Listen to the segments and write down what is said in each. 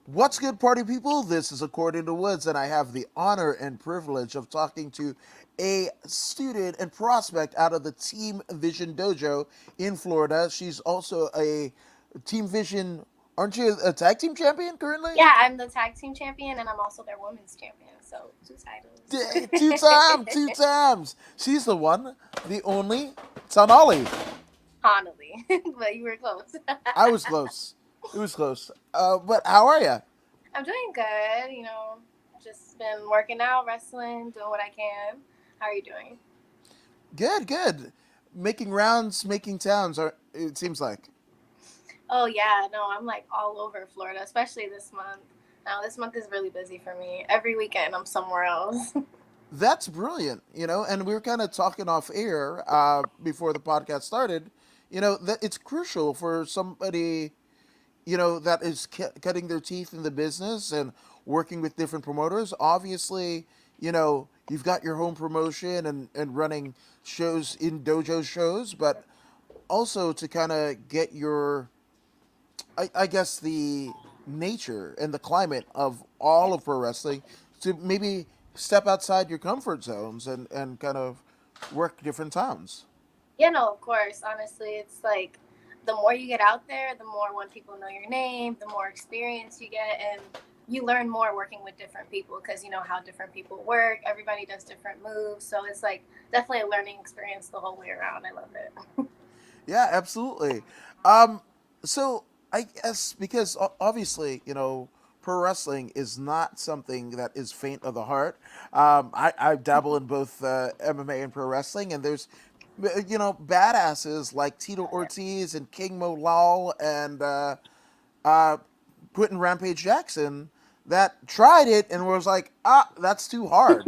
What's good, party people? This is According to Woods, and I have the honor and privilege of talking to a student and prospect out of the Team Vision Dojo in Florida. She's also a Team Vision, aren't you a tag team champion currently? Yeah, I'm the tag team champion and I'm also their women's champion. So two Two titles. times, two times. She's the one, the only Tanaily. Honestly, but you were close. I was close. It was close. But how are you? I'm doing good. Just been working out, wrestling, doing what I can. How are you doing? Good, good. Making rounds, making towns. It seems like. Oh yeah, no, I'm like all over Florida, especially this month. Now this month is really busy for me. Every weekend I'm somewhere else. That's brilliant, and we were kind of talking off air before the podcast started, that it's crucial for somebody, that is cutting their teeth in the business and working with different promoters. Obviously, you've got your home promotion and running shows in dojo shows, but also to kind of get your, I guess, the nature and the climate of all of pro wrestling to maybe step outside your comfort zones and kind of work different towns. Yeah, no, of course. Honestly, it's like the more you get out there, the more when people know your name, the more experience you get, and you learn more working with different people because you know how different people work. Everybody does different moves, so it's like definitely a learning experience the whole way around. I love it. Yeah, absolutely. Um, so I guess because obviously, pro wrestling is not something that is faint of the heart. I dabble in both MMA and pro wrestling, and there's badasses like Tito Ortiz and King Mo Lawal and uh, Quentin Rampage Jackson that tried it and was like, that's too hard.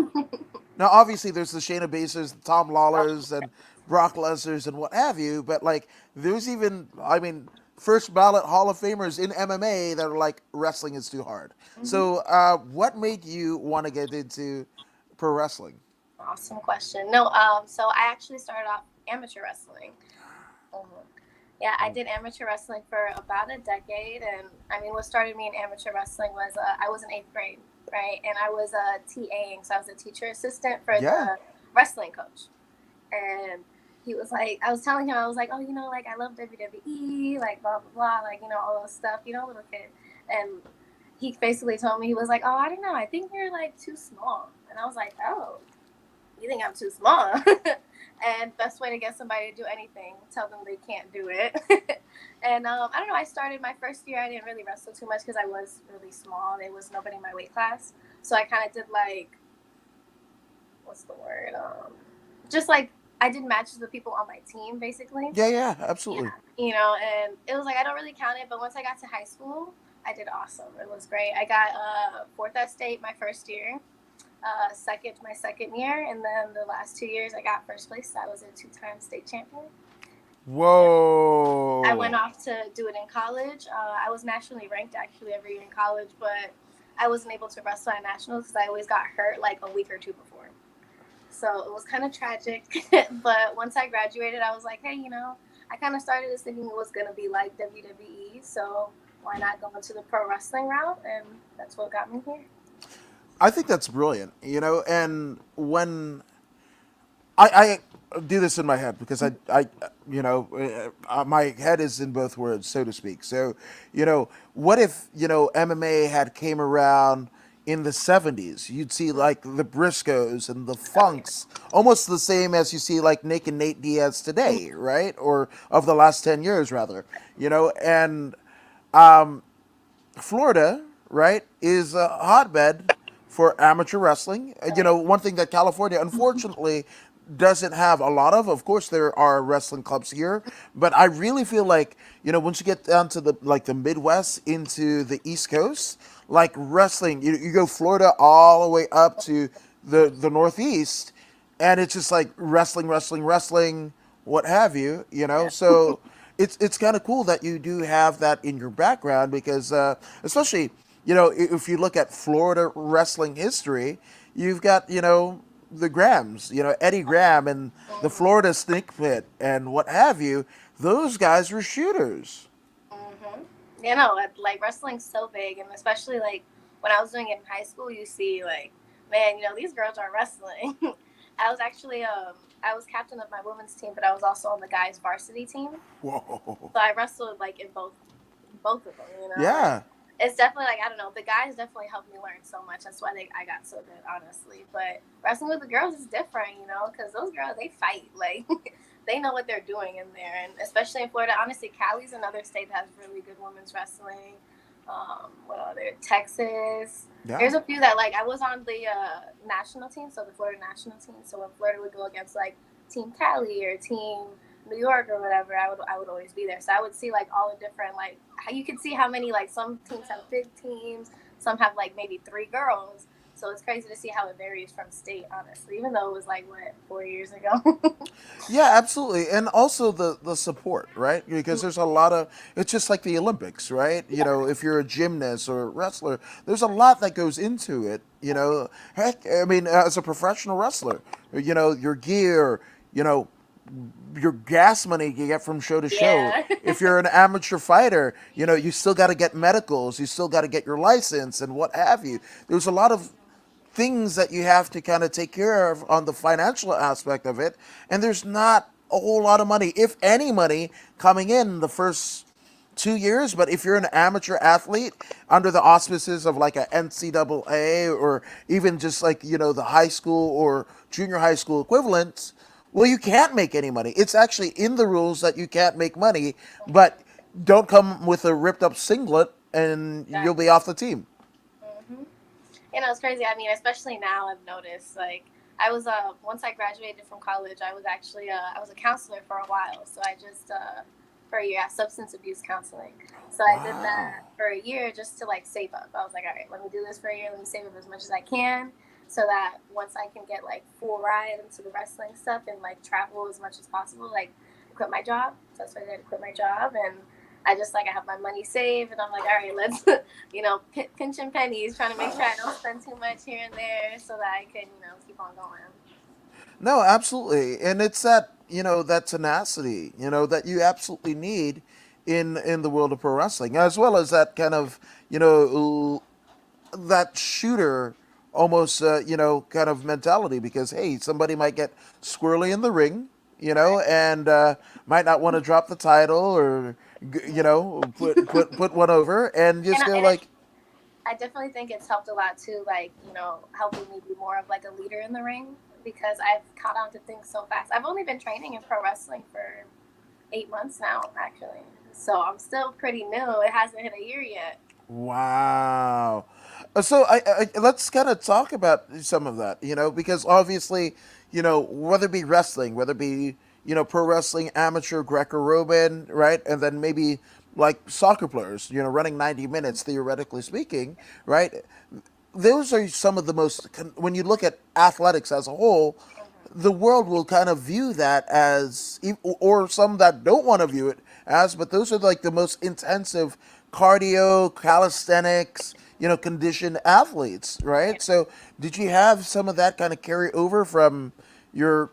Now, obviously, there's the Shayna Baszlers, the Tom Lawlers, and Brock Lesnar's, and what have you. But like, there's even, I mean, first ballot Hall of Famers in MMA that are like, wrestling is too hard. Hmm. So, what made you want to get into pro wrestling? Awesome question. No, so I actually started off amateur wrestling. Mhm. Yeah, I did amateur wrestling for about a decade, and I mean, what started me in amateur wrestling was I was in eighth grade, right, and I was TAing, so I was a teacher assistant for Yeah. the wrestling coach, and he was like, I was telling him, I was like, oh, like I love WWE, like blah blah blah, like all this stuff, little kid, and he basically told me he was like, oh, I don't know, I think you're like too small, and I was like, oh, you think I'm too small? And best way to get somebody to do anything, tell them they can't do it. And I don't know. I started my first year. I didn't really wrestle too much because I was really small. There was nobody in my weight class, so I kind of did like, what's the word? Just like I did matches with people on my team, basically. Yeah, yeah, Yeah, absolutely. and it was like I don't really count it, but once I got to high school, I did awesome. It was great. I got fourth at state my first year, second my second year, and then the last 2 years I got first place. I was a two-time state champion. Yeah. I went Whoa. off to do it in college. I was nationally ranked actually every year in college, but I wasn't able to wrestle at nationals because I always got hurt like a week or two before. So it was kind of tragic. But once I graduated, I was like, hey, I kind of started this thinking it was going to be like WWE. So why not go into the pro wrestling route? And that's what got me here. I think that's brilliant, and when I do this in my head because my head is in both words, so to speak. So, what if MMA had came around in the '70s? You'd see like the Briscoes and the Oh, yeah. Funks, almost the same as you see like Nick and Nate Diaz today, right? Or of the last 10 years, rather. And Florida, right, is a hotbed for amateur wrestling. Oh, yeah. One thing that California, unfortunately, doesn't have a lot of. Of course, there are wrestling clubs here, but I really feel like once you get down to the Midwest into the East Coast, like wrestling, you go Florida all the way up to the Northeast, and it's just like wrestling, wrestling, wrestling, what have you. Yeah. So it's kind of cool that you do have that in your background because especially if you look at Florida wrestling history, you've got, the Grahams, Eddie Graham and the Mm-hmm. Florida Snake Pit and what have you. Those guys were shooters. Mm-hmm. You know, like wrestling's so big, and especially like when I was doing it in high school, you see like, man, these girls are wrestling. I was actually I was captain of my women's team, but I was also on the guys varsity team. Whoa. So I wrestled like in both of them. Like Yeah. it's definitely like I don't know. The guys definitely helped me learn so much. That's why I got so good, honestly. But wrestling with the girls is different, because those girls they fight like they know what they're doing in there, and especially in Florida. Honestly, Cali's another state that has really good women's wrestling. What other Texas? Yeah. There's a few that like I was on the national team, so the Florida national team. So when Florida would go against like Team Cali or Team New York or whatever, I would always be there. So I would see like all the different like how you could see how many like some teams have big teams, some have like maybe three girls. So it's crazy to see how it varies from state, honestly. Even though it was like what 4 years ago. Yeah, absolutely. And also the support, right? Because there's a lot of it's just like the Olympics, right? Yeah. If you're a gymnast or a wrestler, there's a lot that goes into it. Heck, I mean, as a professional wrestler, your gear, you know, your gas money you get from show to show. Yeah. If you're an amateur fighter, you still got to get medicals, you still got to get your license and what have you. There's a lot of things that you have to kind of take care of on the financial aspect of it, and there's not a whole lot of money, if any money, coming in the first 2 years. But if you're an amateur athlete under the auspices of like a NCAA or even just like the high school or junior high school equivalents, well, you can't make any money. It's actually in the rules that you can't make money, but don't come with a ripped up singlet and you'll be Exactly. off the team. Hmm. It's crazy. I mean, especially now, I've noticed. Like, I was once I graduated from college, I was actually I was a counselor for a while. So I just for a year, substance abuse counseling. So I did Wow. that for a year just to like save up. I was like, all right, let me do this for a year. Let me save up as much as I can, so that once I can get like full ride into the wrestling stuff and like travel as much as possible, like quit my job. So that's why I did quit my job and. I just like I have my money saved, and I'm like, all right, let's pinching pennies, trying to make sure I don't spend too much here and there, so that I can keep on going. No, absolutely, and it's that tenacity, that you absolutely need in the world of pro wrestling, as well as that kind of that shooter almost kind of mentality. Because hey, somebody might get squirrely in the ring, Right. and might not want to drop the title or put one over, and And just I, go and it, like, I definitely think it's helped a lot too, like helping me be more of like a leader in the ring because I've caught on to things so fast. I've only been training in pro wrestling for 8 months now, actually, so I'm still pretty new. It hasn't hit a year yet. wow. So let's kind of talk about some of that, because obviously, whether it be wrestling, whether it be, pro wrestling, amateur, Greco-Roman, right? And then maybe like soccer players, running 90 minutes, theoretically speaking, right? Those are some of the most, when you look at athletics as a whole, the world will kind of view that as, or some that don't want to view it as, but those are like the most intensive cardio, calisthenics, conditioned athletes, right? So, did you have some of that kind of carry over from your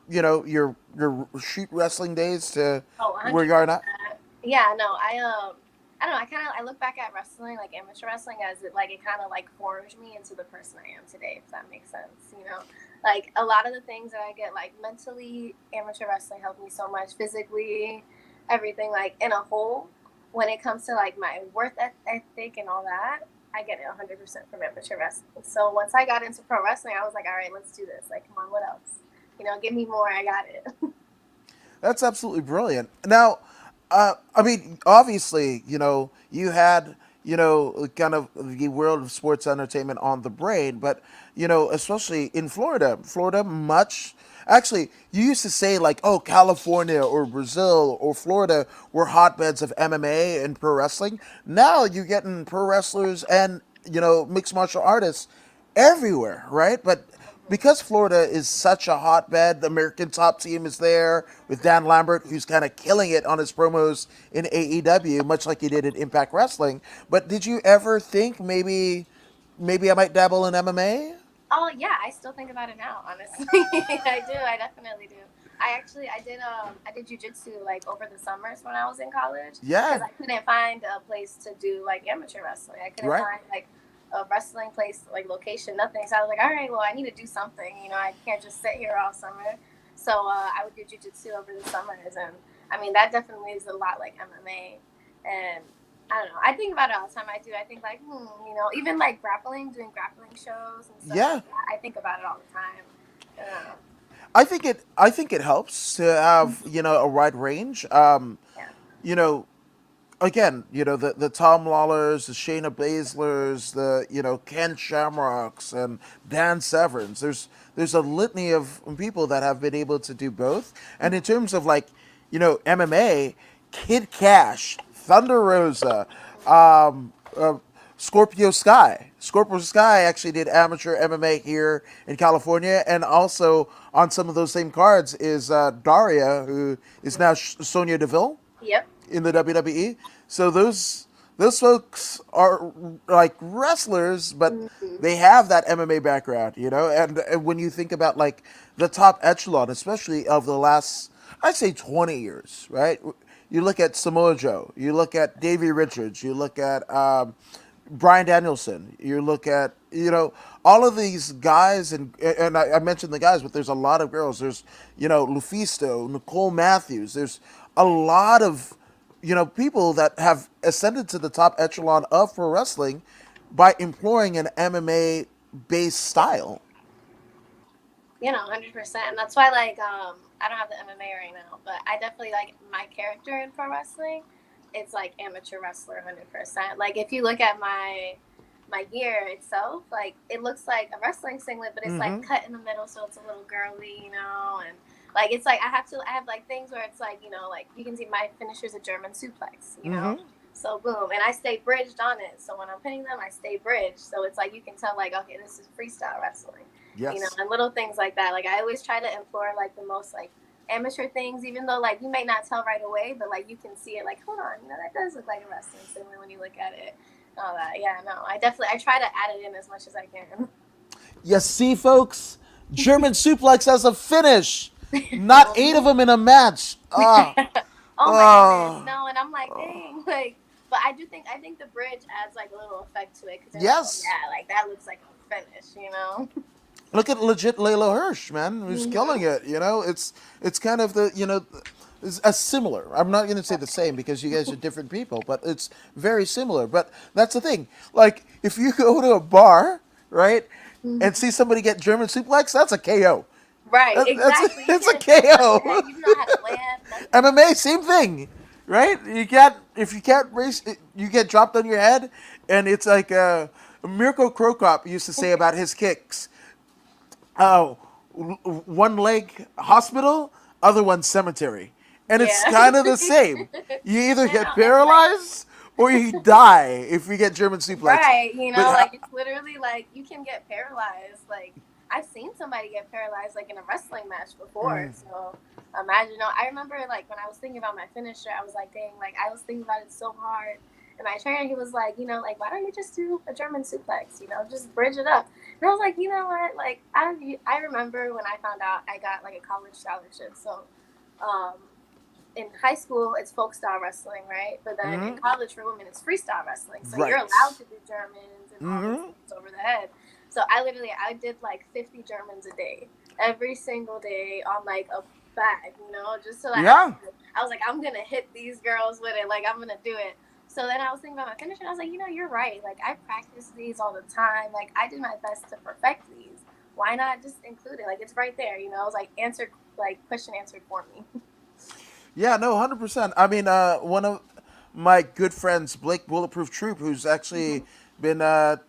shoot wrestling days to Oh, where 100%. you are now? Yeah, no, I don't know. I look back at wrestling, like amateur wrestling, as it kind of like forged me into the person I am today. If that makes sense, like a lot of the things that I get like mentally, amateur wrestling helped me so much. Physically, everything like in a whole. When it comes to like my worth ethic and all that, I get it 100% from amateur wrestling. So once I got into pro wrestling, I was like, all right, let's do this. Like, come on, what else? Give me more. I got it. That's absolutely brilliant. Now, I mean, obviously, you had, kind of the world of sports entertainment on the brain, but, especially in Florida, much. Actually, you used to say like, oh, California or Brazil or Florida were hotbeds of MMA and pro wrestling. Now you're getting pro wrestlers and, mixed martial artists everywhere, right? But because Florida is such a hotbed, the American Top Team is there with Dan Lambert, who's kind of killing it on his promos in AEW, much like he did in Impact Wrestling. But did you ever think maybe maybe I might dabble in MMA. Oh yeah, I still think about it now. Honestly, I do. I definitely do. I did jujitsu like over the summers when I was in college because Yeah, I couldn't find a place to do like amateur wrestling. I couldn't right. find like a wrestling place like location, nothing. So I was like, all right, well, I need to do something. I can't just sit here all summer. So I would do jujitsu over the summers, and I mean that definitely is a lot like MMA, and I don't know. I think about it all the time. I do. I think like, even like grappling, doing grappling shows and stuff Yeah, like that. I think about it all the time. Uh, I think it helps to have a wide range. yeah. You know, again, the Tom Lawlers, the Shayna Baszlers, the Ken Shamrocks and Dan Severns. There's a litany of people that have been able to do both. And in terms of like, MMA, Kid Cash, Thunder Rosa, um, uh, Scorpio Sky. Scorpio Sky actually did amateur MMA here in California, and also on some of those same cards is Daria, who is now Sonya Deville Yep. in the WWE. So those folks are like wrestlers, but Mm-hmm. they have that MMA background, And when you think about like the top echelon, especially of the last, I'd say 20 years, right? You look at Samoa Joe, you look at Davey Richards, you look at Brian Danielson. You look at all of these guys, and I mentioned the guys, but there's a lot of girls. There's Lufisto, Nicole Matthews. There's a lot of people that have ascended to the top echelon of pro wrestling by employing an MMA based style. 100%. And that's why, like, I don't have the MMA right now, but I definitely like my character in pro wrestling. It's like amateur wrestler, 100%. Like, if you look at my gear itself, like it looks like a wrestling singlet, but it's like Mm-hmm. cut in the middle, so it's a little girly, and like it's like I have like things where it's like like you can see my finisher's a German suplex. Mm-hmm. So boom, and I stay bridged on it. So when I'm pinning them, I stay bridged. So it's like you can tell like okay, this is freestyle wrestling, Yes. and little things like that. Like I always try to implore like the most like amateur things, even though like you may not tell right away, but like you can see it. Like hold on, that does look like a wrestling singlet when you look at it. All that, yeah, no, I try to add it in as much as I can. You see, folks, German suplex as a finish, not eight of them in a match. Ah, Oh my goodness, ah, no, and I'm like, dang, like, but I think the bridge adds like a little effect to it because you're like, oh yes. yeah, like that looks like a finish. Look at legit Layla Hirsch, man, who's killing Mm-hmm. it. It's kind of the it's a similar. I'm not going to say the same because you guys are different people, but it's very similar. But that's the thing. Like if you go to a bar, right, and Mm-hmm. see somebody get German suplex, that's a KO. Right, That's exactly. You it's a can't jump on your head. KO. You know how to land, nothing. MMA, same thing, right? You can't if you can't race, you get dropped on your head, and it's like Mirko Krokop used to say about his kicks. Oh, one leg hospital, other one cemetery, and it's Yeah. kind of the same. You either You get know, it's like paralyzed or you die if you get German suplex. right, But like it's literally like you can get paralyzed. Like I've seen somebody get paralyzed like in a wrestling match before. So imagine, I remember like when I was thinking about my finisher, I was like, dang, like I was thinking about it so hard. And my trainer, he was like, like why don't you just do a German suplex? Just bridge it up. And I was like, you know what? Like I remember when I found out I got like a college scholarship. So um, in high school it's folk style wrestling, right? But then in mm-hmm. college for women it's freestyle wrestling. So you're Right. allowed to do Germans and all those Mm-hmm. things over the head. So I did like 50 Germans a day, every single day on like a bag, just so Yeah. I was like, I'm gonna hit these girls with it, like I'm gonna do it. So then I was thinking about my finish, and I was like, you're right. Like I practice these all the time. Like I did my best to perfect these. Why not just include it? Like it's right there. It was like answered, like question answered for me. Yeah, no, 100%. I mean, one of my good friends, Blake Bulletproof Troop, who's actually been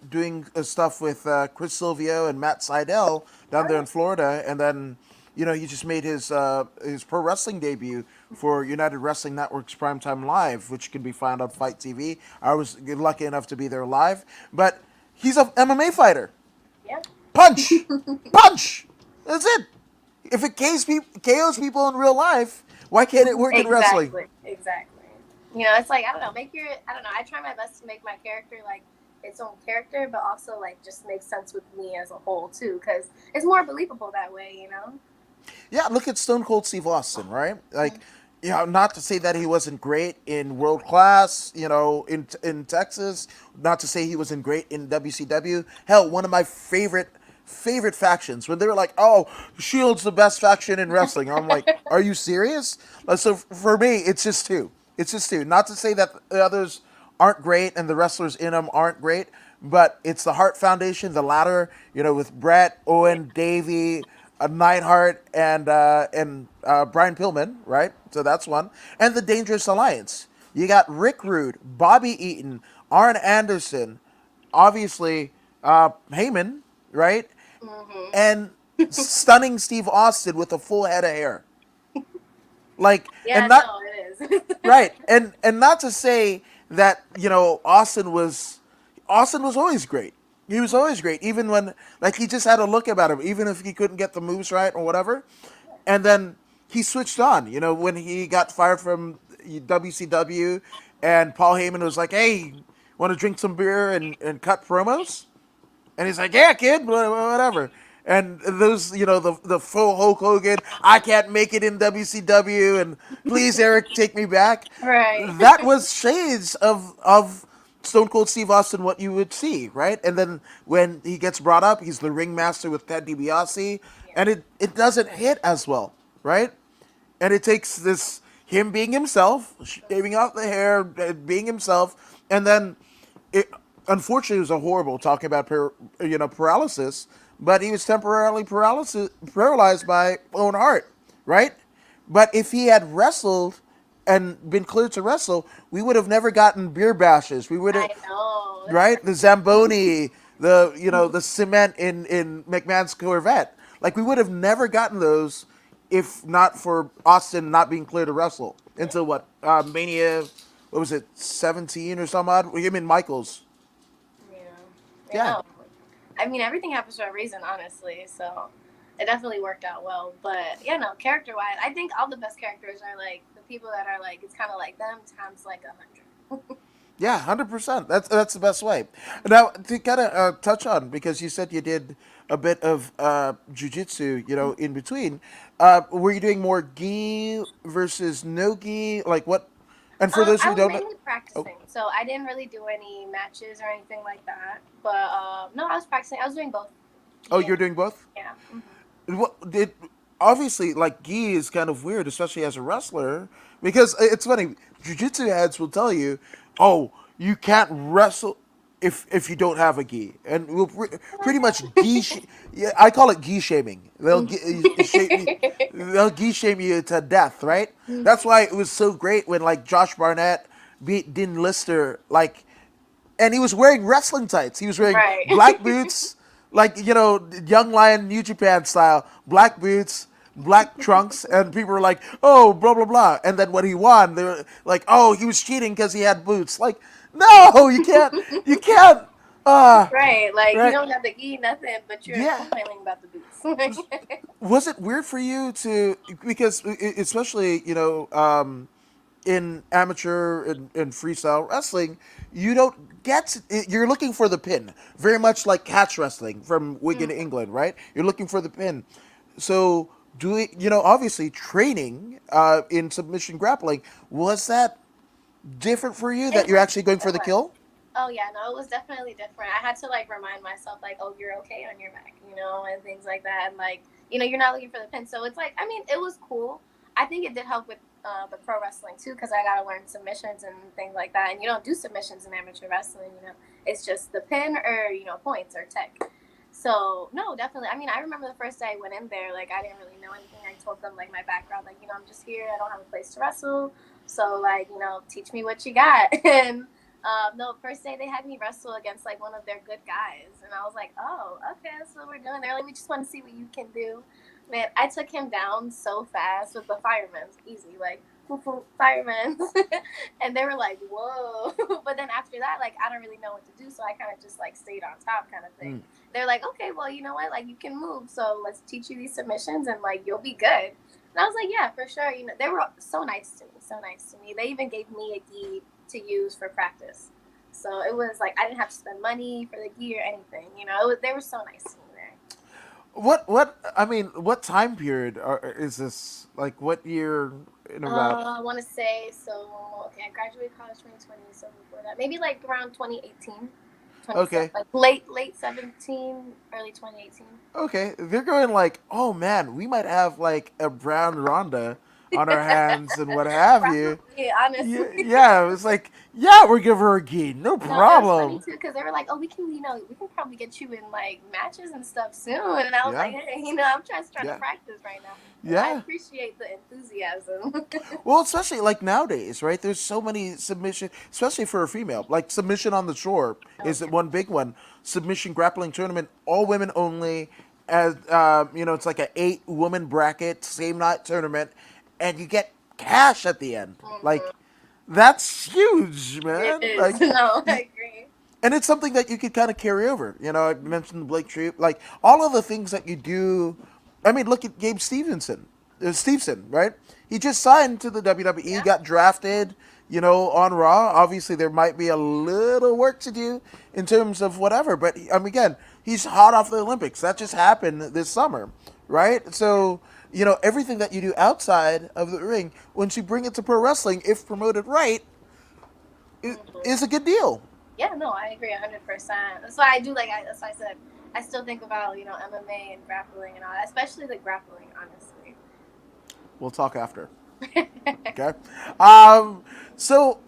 doing stuff with Chris Silvio and Matt Seidel down there in Oh, Florida, and then he just made his pro wrestling debut for United Wrestling Network's Primetime Live, which can be found on Fight TV. I was lucky enough to be there live, but he's a MMA fighter. yeah. Punch, punch. That's it. If it KOs people in real life, why can't it work in wrestling? Exactly. It's like I don't know. I don't know. I try my best to make my character like its own character, but also like just makes sense with me as a whole too, because it's more believable that way, you know. Yeah, look at Stone Cold Steve Austin, right? Like, you know, not to say that he wasn't great in World Class, you know, in Texas. Not to say he wasn't great in WCW. Hell, one of my favorite factions when they were like, "Oh, Shield's the best faction in wrestling." I'm like, "Are you serious?" So for me, it's just two. It's just two. Not to say that the others aren't great and the wrestlers in them aren't great, but it's the Hart Foundation, the ladder, you know, with Brett, Yeah. Owen, Davey, Neidhart, and Brian Pillman, right? So that's one. And the Dangerous Alliance. You got Rick Rude, Bobby Eaton, Arn Anderson, obviously Heyman, right? Mm-hmm. And stunning Steve Austin with a full head of hair. Like, Yeah, and not no, it is. right, and not to say that you know Austin was always great. He was always great, even when like he just had a look about him, even if he couldn't get the moves right or whatever. And then he switched on. You know, when he got fired from WCW, and Paul Heyman was like, "Hey, want to drink some beer and cut promos?" And he's like, "Yeah, kid, whatever." And those, you know, the full Hulk Hogan, I can't make it in WCW, and please, Eric, take me back. Right. That was shades of Stone Cold Steve Austin, what you would see, right? And then when he gets brought up, he's the ringmaster with Ted DiBiase, Yeah. and it doesn't hit as well, right? And it takes this him being himself, shaving off the hair, being himself, and then it unfortunately it was a horrible talking about paralysis, but he was temporarily paralyzed by Owen Hart, right? But if he had wrestled and been cleared to wrestle, we would have never gotten beer bashes. We would have, I know. It's right? The Zamboni, the cement in McMahon's Corvette. Like we would have never gotten those if not for Austin not being cleared to wrestle until what Mania, what was it, 17 or some odd? Him and Michaels. yeah. You Yeah, know. I mean, everything happens for a reason, honestly. So it definitely worked out well. But yeah, no, character wise, I think all the best characters are like the people that are like it's kind of like them times like 100. yeah, 100%. That's the best way. Now to kind of touch on because you said you did a bit of jujitsu, you know, in between. Were you doing more gi versus no gi? Like what? And for those I who was don't know, mainly oh, practicing, so I didn't really do any matches or anything like that. But no, I was practicing. I was doing both. oh, Yeah, you're doing both. yeah. What did obviously like gi is kind of weird, especially as a wrestler, because it's funny. Jiu-jitsu heads will tell you, "Oh, you can't wrestle if you don't have a gi," and we'll pretty much yeah, I call it gi shaming. Shame you. They'll gi shame you to death, right? That's why it was so great when like Josh Barnett beat Dean Lister, like and he was wearing wrestling tights. He was wearing Right. black boots, like you know, Young Lion New Japan style, black boots, black trunks, and people were like, "Oh, blah blah blah." And then when he won, they were like, "Oh, he was cheating because he had boots." Like, no, you can't. Right, like you Right, don't have to eat nothing, but you're yeah. complaining about the boots. Was it weird for you to because especially you know in amateur and freestyle wrestling, you don't get you're looking for the pin, very much like catch wrestling from Wigan, Mhm. England, right? You're looking for the pin. So doing, you know, obviously training in submission grappling, was that different for you that It you're was. actually going for It the was. kill? Oh yeah, no, it was definitely different. I had to like remind myself like, oh, you're okay on your back, and things like that. And like, you're not looking for the pin. So it's like, I mean, it was cool. I think it did help with the pro wrestling too, because I got to learn submissions and things like that. And you don't do submissions in amateur wrestling. It's just the pin or points or tech. So no, definitely. I mean, I remember the first day I went in there, like I didn't really know anything. I told them like my background, like I'm just here. I don't have a place to wrestle, so like teach me what you got. And no, first day they had me wrestle against like one of their good guys, and I was like, oh, okay, that's what we're doing. They're like, we just want to see what you can do. Man, I took him down so fast with the firemen, easy, like firemen, and they were like, whoa. But then after that, like I don't really know what to do, so I kind of just like stayed on top, kind of thing. Mm. They're like, okay, well, you know what, like you can move, so let's teach you these submissions, and like you'll be good. And I was like, yeah, for sure. They were so nice to me, so nice to me. They even gave me a gi to use for practice. So it was like I didn't have to spend money for the gear or anything. You know, they were so nice to me there. I mean, what time period is this? Like, what year in about? I want to say so. Okay, I graduated college 2020, so before that, maybe like around 2018, 27, Okay, like late 17, early 2018. okay. They're going like, oh man, we might have like a brown Ronda on our hands and what have you. Probably, Yeah, honestly. yeah. It was like, yeah, we'll give her a gi, no No, it was funny problem. too because they were like, "Oh, we can, we can probably get you in like matches and stuff soon." And I was like, Yeah, "Hey, I'm just trying to yeah, practice right now." And I yeah. appreciate the enthusiasm. Well, especially like nowadays, right? There's so many submission, especially for a female. Like submission on the shore Oh is yeah. one big one. Submission grappling tournament, all women only. As it's like a 8 woman bracket, same night tournament, and you get cash at the end. Like Hmm. that's huge, It man. is. No, I agree. And it's something that you could kind of carry over. I mentioned Blake Troop, like all of the things that you do. I mean, look at Gabe Stevenson, right? He just signed to the WWE, Yeah. got drafted, on Raw. Obviously, there might be a little work to do in terms of whatever, but I mean, again, he's hot off the Olympics. That just happened this summer, right? So, everything that you do outside of the ring, once you bring it to pro wrestling, if promoted right, is Hmm. a good deal. Yeah. No, I agree 100%. That's why I do like. That's why I said I still think about MMA and grappling and all that, especially the grappling. Honestly. We'll talk after. Okay. Um, so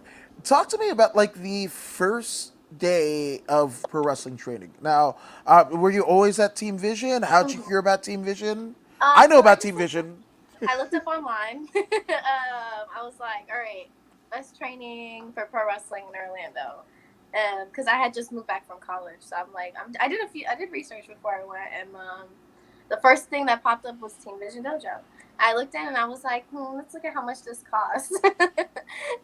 talk to me about like the first day of pro wrestling training. Now, were you always at Team Vision? How'd you hear Mhm. about Team Vision? I know So about Team Vision. I looked up online. I was like, all right, best training for pro wrestling in Orlando. Because I had just moved back from college, so I'm like, I did research before I went, and the first thing that popped up was Team Vision Dojo. I looked in and I was like, let's look at how much this costs,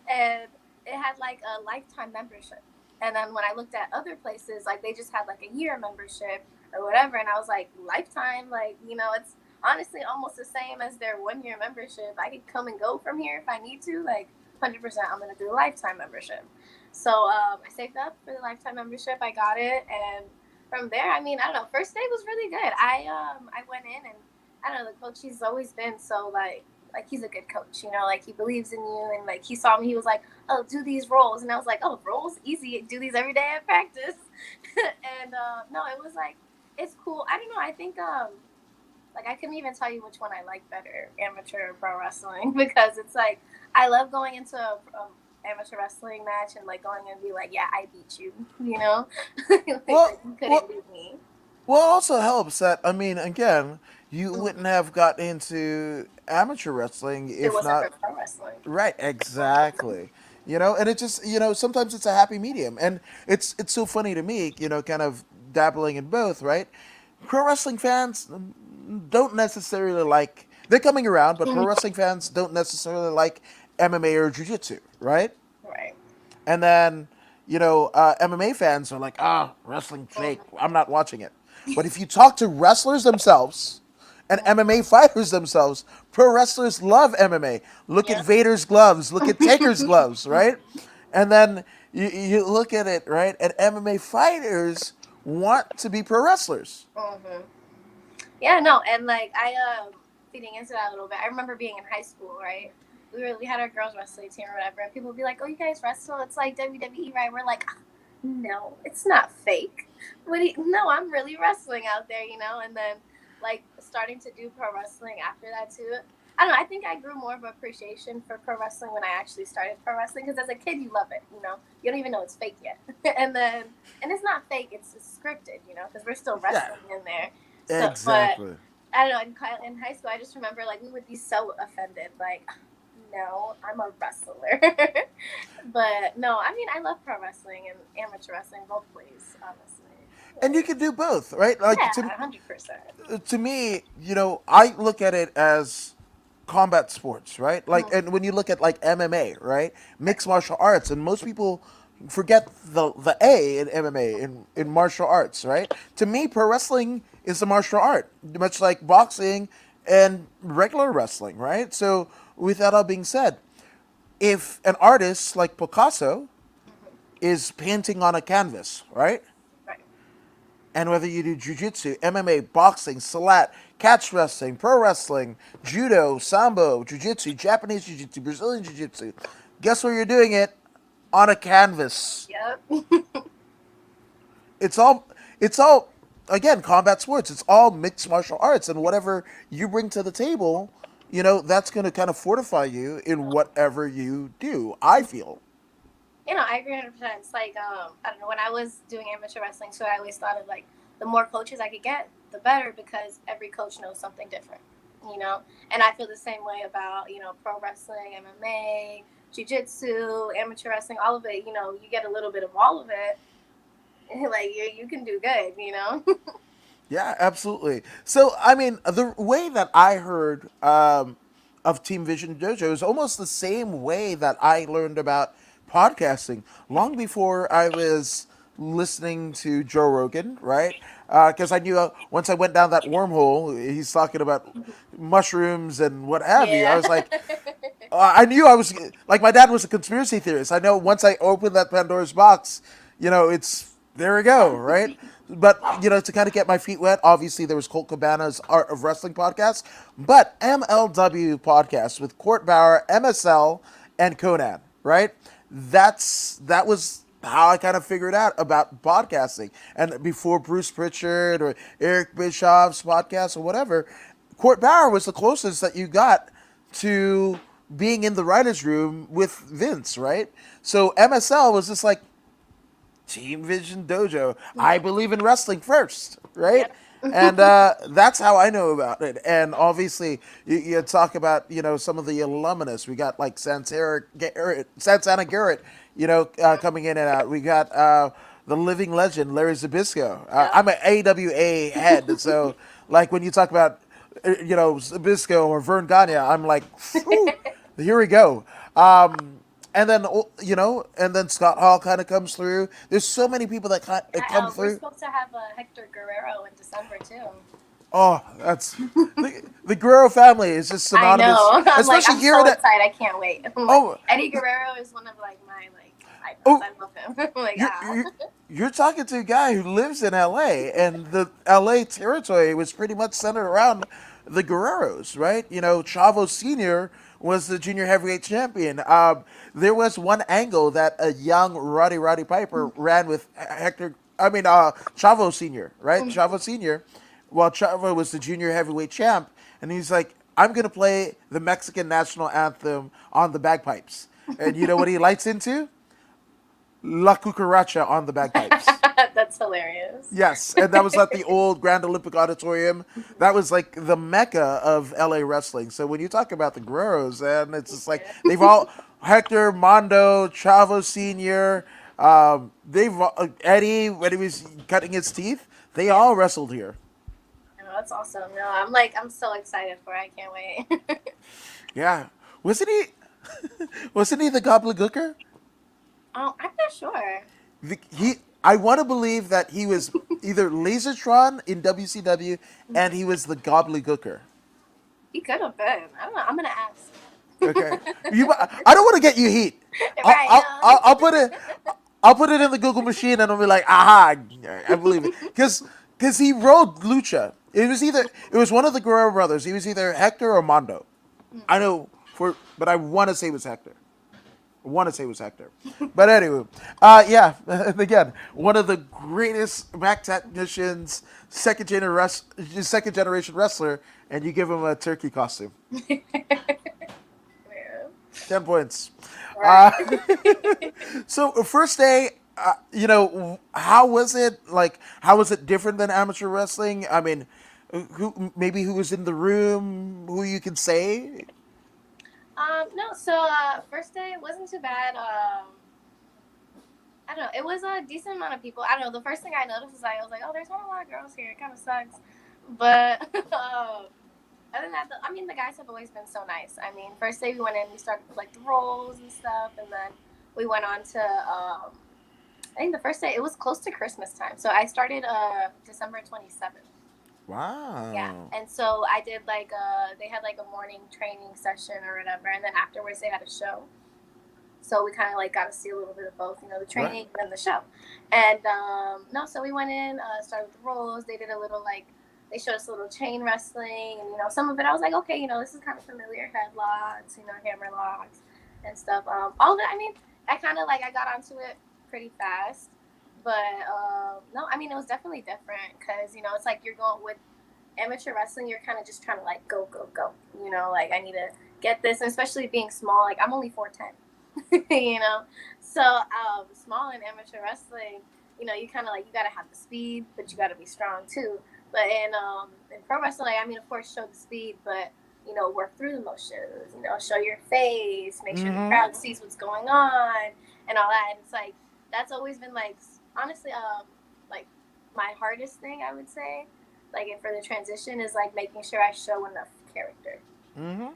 and it had like a lifetime membership. And then when I looked at other places, like they just had like a year membership or whatever, and I was like, lifetime, like it's honestly almost the same as their 1 year membership. I could come and go from here if I need to. Like 100%, I'm gonna do a lifetime membership. So I saved up for the lifetime membership. I got it, and from there, I mean, I don't know. First day was really good. I went in and I don't know. The coach, he's always been so like he's a good coach. Like he believes in you, and like he saw me. He was like, "Oh, do these rolls," and I was like, "Oh, rolls, easy. Do these every day at practice." And no, it was like it's cool. I don't know. I think like I couldn't even tell you which one I like better, amateur or pro wrestling, because it's like I love going into a amateur wrestling match and like going and be like, yeah, I beat you, like Well, you couldn't well, beat me. well, it also helps that I mean, again, you wouldn't have got into amateur wrestling It if wasn't for not pro wrestling. right. Exactly. And it just sometimes it's a happy medium, and it's so funny to me, kind of dabbling in both, right? Pro wrestling fans don't necessarily like they're coming around, but pro wrestling fans don't necessarily like MMA or jiu-jitsu, right? Right. And then MMA fans are like, wrestling fake. I'm not watching it. But if you talk to wrestlers themselves and MMA fighters themselves, pro wrestlers love MMA. Look at Yeah. Vader's gloves. Look at Taker's gloves, right? And then you look at it, right? And MMA fighters want to be pro wrestlers. Hmm. Yeah, no, and like feeding into that a little bit. I remember being in high school, right? We had our girls wrestling team or whatever, and people would be like, "Oh, you guys wrestle? It's like WWE, right?" We're like, "No, it's not fake. No, I'm really wrestling out there, And then like starting to do pro wrestling after that too. I don't know. I think I grew more of appreciation for pro wrestling when I actually started pro wrestling because as a kid you love it, You don't even know it's fake yet, and it's not fake. It's scripted, because we're still Yeah, wrestling in there. So, but exactly. I don't know. In high school, I just remember like we would be so offended, like, no, I'm a wrestler. But no, I mean, I love pro wrestling and amateur wrestling both ways, honestly. And you Like, can do both, right? Like yeah, 100%. to me, I look at it as combat sports, right? Like, Mm-hmm. and when you look at like MMA, right, mixed martial arts, and most people forget the A in MMA in martial arts, right? To me, pro wrestling is a martial art, much like boxing and regular wrestling, right? So, with that all being said, if an artist like Picasso is painting on a canvas, right? Right. And whether you do jujitsu, MMA, boxing, salat, catch wrestling, pro wrestling, judo, sambo, jujitsu, Japanese jujitsu, Brazilian jiu-jitsu, guess where you're doing it? On a canvas. Yep. It's all it's all again combat sports. It's all mixed martial arts, and whatever you bring to the table, that's going to kind of fortify you in whatever you do. I feel. I agree 100%. It's like, I don't know, when I was doing amateur wrestling, so I always thought of like the more coaches I could get, the better, because every coach knows something different, you know? And I feel the same way about, pro wrestling, MMA, jiu-jitsu, amateur wrestling, all of it. You get a little bit of all of it. Like, you can do good, you know? Yeah, absolutely. So, I mean, the way that I heard of Team Vision Dojo is almost the same way that I learned about podcasting long before I was listening to Joe Rogan, right? Because I knew once I went down that wormhole, he's talking about mushrooms and what have you. I Yeah. was like, I knew I was like my dad was a conspiracy theorist. I know once I opened that Pandora's box, it's there we go, right? But to kind of get my feet wet, obviously there was Colt Cabana's Art of Wrestling podcast, but MLW podcast with Court Bauer, MSL, and Conan, right? That was how I kind of figured out about podcasting. And before Bruce Pritchard or Eric Bischoff's podcast or whatever, Court Bauer was the closest that you got to being in the writers' room with Vince, right? So MSL was just like Team Vision Dojo. I believe in wrestling first, right? Yep. And that's how I know about it. And obviously, you talk about some of the alumnus. We got like Santana Garrett, coming in and out. We got the living legend Larry Zbyszko. Yep. I'm an AWA head, so like when you talk about Zbyszko or Vern Gagne, I'm like, phew, here we go. And then and then Scott Hall kind of comes through. There's so many people that come We're through. supposed to have Hector Guerrero in December, too. Oh, that's the Guerrero family is just I synonymous, know. especially I'm here so in excited. I can't wait. oh Eddie Guerrero is one of like my icons. oh I love him. Like, you're, you're you're talking to a guy who lives in L.A. and the L.A. territory was pretty much centered around the Guerreros, right? Chavo Senior was the junior heavyweight champion. There was one angle that a young Roddy Piper ran with Hector. I mean, Chavo Senior, right? Chavo Senior, while Chavo was the junior heavyweight champ, and he's like, "I'm gonna play the Mexican national anthem on the bagpipes," and you know what he lights into? La Cucaracha on the bagpipes. that's hilarious. Yes, and that was at the old Grand Olympic Auditorium. That was like the mecca of LA wrestling. So when you talk about the Guerreros, and it's just like they've all Hector, Mondo, Chavo Senior, Eddie when he was cutting his teeth, they Yeah. all wrestled here. No, that's awesome. No, I'm so excited for it. I can't wait. Yeah, wasn't he? Wasn't he the Gobbledygooker? Oh, I'm not sure. He, I want to believe that he was either Lasertron in WCW and he was the Gobbledygooker. He could have been. I don't know. I'm gonna ask. Okay, I don't want to get you heat. I'll, Right I'll, now. I'll, I'll put it. I'll put it in the Google machine and I'll be like, aha, I believe it, because he rode Lucha. It was one of the Guerrero brothers. He was either Hector or Mondo. I know but I want to say it was Hector. I want to say it was Hector. But anyway, yeah, again, one of the greatest Mac technicians, second generation wrestler, and you give him a turkey costume. Yeah. 10 points. Uh, Right. so, first day, how was it? Like, how was it different than amateur wrestling? I mean, who was in the room? Who you can say? No, so first day wasn't too bad. I don't know. It was a decent amount of people. I don't know. The first thing I noticed was I was like, oh, there's not a lot of girls here. It kind of sucks. But other than that, the guys have always been so nice. I mean, first day we went in, we started with like the rolls and stuff, and then we went on to. I think the first day it was close to Christmas time, so I started December 27th. Yeah, Wow. and so I did they had like a morning training session or whatever, and then afterwards they had a show. So we kind of like got to see a little bit of both, the Right. training and then the show. And no, so we went in, started with the roles. They did a little like they showed us a little chain wrestling, and some of it I was like, okay, this is kind of familiar, headlocks, hammer locks and stuff. All of it, I mean, I kind of like I got onto it pretty fast, but no, I mean it was definitely different because it's like you're going with amateur wrestling, you're kind of just trying to like go, go, go. Like I need to get this, and especially being small. Like I'm only 4'10", so small in amateur wrestling. You kind of like you got to have the speed, but you got to be strong too. But in pro wrestling, like, I mean, of course, show the speed, but work through the motions. Show your face, make sure the Mm-hmm. crowd sees what's going on, and all that. And it's like that's always been like honestly, like my hardest thing I would say like for the transition is like making sure I show enough character. Mm-hmm.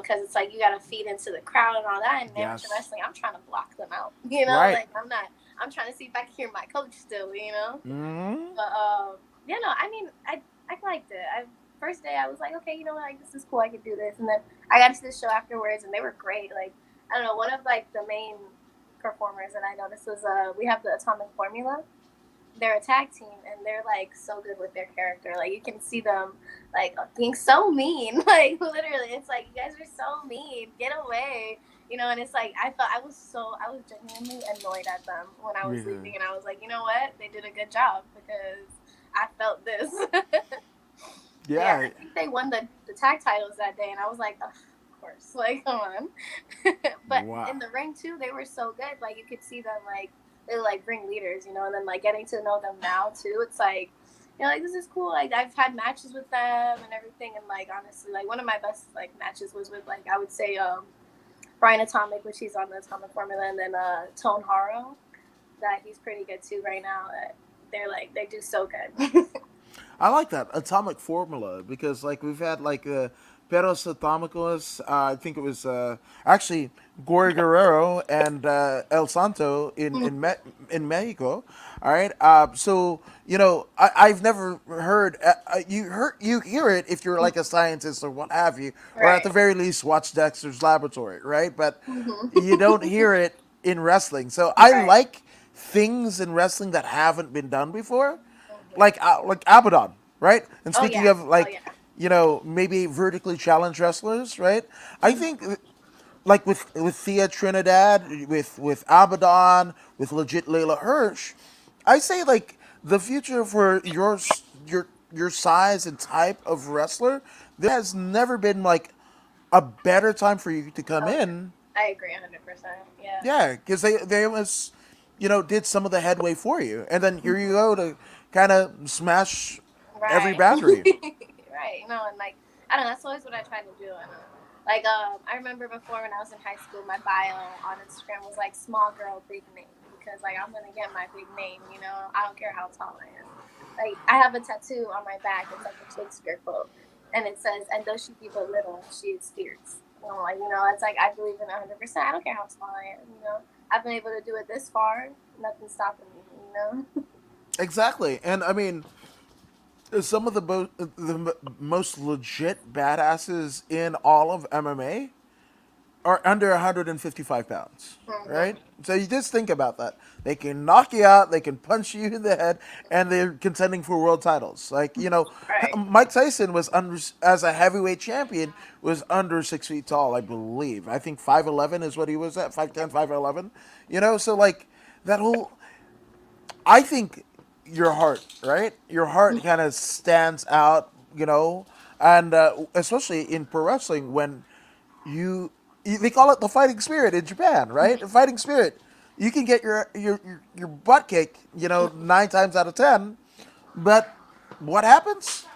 Because it's like you got to feed into the crowd and all that. And amateur Yes. wrestling, I'm trying to block them out. Right. Like I'm not. I'm trying to see if I can hear my coach still. Mm-hmm. But I mean, I liked it. First day I was like, okay, like this is cool. I could do this. And then I got to the show afterwards, and they were great. Like I don't know, one of like the main performers that I noticed was we have the Atomic Formula. They're a tag team, and they're like so good with their character. Like you can see them like being so mean. Like literally, it's like you guys are so mean. Get away. And it's like I was genuinely annoyed at them when I was Yeah. leaving, and I was like, you know what? They did a good job because I felt this. Yeah, Yeah. I think they won the tag titles that day, and I was like, of course, like come on. But Wow. in the ring too, they were so good. Like you could see them like they like bring leaders, and then like getting to know them now too. It's like like this is cool. Like I've had matches with them and everything, and like honestly, like one of my best like matches was with like I would say Brian Atomic, which he's on the Atomic Formula, and then Tone Haro, that he's pretty good too right now. That they're like they do so good. I like that atomic formula because like we've had like Peros Atomicos. I think it was actually Gory Guerrero and El Santo in Mexico. All right. So I've never heard you hear it if you're like a scientist or what have you, or at the Right. very least watch Dexter's Laboratory, right? But you Mm-hmm. don't hear it in wrestling. So I Right. like things in wrestling that haven't been done before, Mm-hmm. like Abaddon, right? And Oh speaking yeah. of Oh like yeah. maybe vertically challenged wrestlers, right? I Mm-hmm. think like with Thea Trinidad, with Abaddon, with legit Layla Hirsch, I say like the future for your size and type of wrestler, there has never been like a better time for you to come Oh yeah. in. I agree 100%. Yeah. Yeah, because they almost did some of the headway for you, and then here you Mm-hmm. go to kind of smash every Right. boundary. Right. And like I don't know. That's always what I try to do. And like I remember before when I was in high school, my bio on Instagram was like small girl, big name because like I'm gonna get my big name. I don't care how tall I am. Like I have a tattoo on my back. It's like a Shakespeare quote, and it says, "And though she be but little, she is fierce." And I'm like, it's like I believe in 100%. I don't care how small I am. I've been able to do it this far. Nothing's stopping me. Exactly, and I mean some of the most legit badasses in all of MMA are under 155 pounds, Mm-hmm. right? So you just think about that. They can knock you out, they can punch you in the head, and they're contending for world titles. Like, Right. Mike Tyson was under, as a heavyweight champion, was under 6 feet tall, I believe. I think 5'11" is what he was at, 5'10", 5'11". So like that whole, I think your heart, right? Your heart kind of stands out, and especially in pro wrestling when they call it the fighting spirit in Japan, right? The fighting spirit. You can get your butt kicked, 9 times out of 10, but what happens?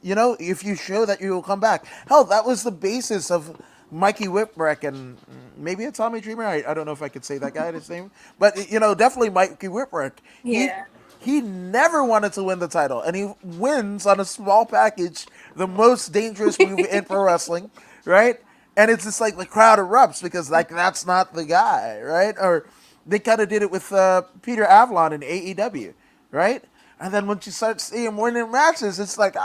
If you show that you will come back. Hell, that was the basis of Mikey Whipwreck and maybe a Tommy Dreamer. I don't know if I could say that guy his name, but definitely Mikey Whipwreck. He Yeah. he never wanted to win the title, and he wins on a small package, the most dangerous move in pro wrestling, right? And it's just like the crowd erupts because like that's not the guy, right? Or they kind of did it with Peter Avalon in AEW, right? And then once you start seeing him winning matches, it's like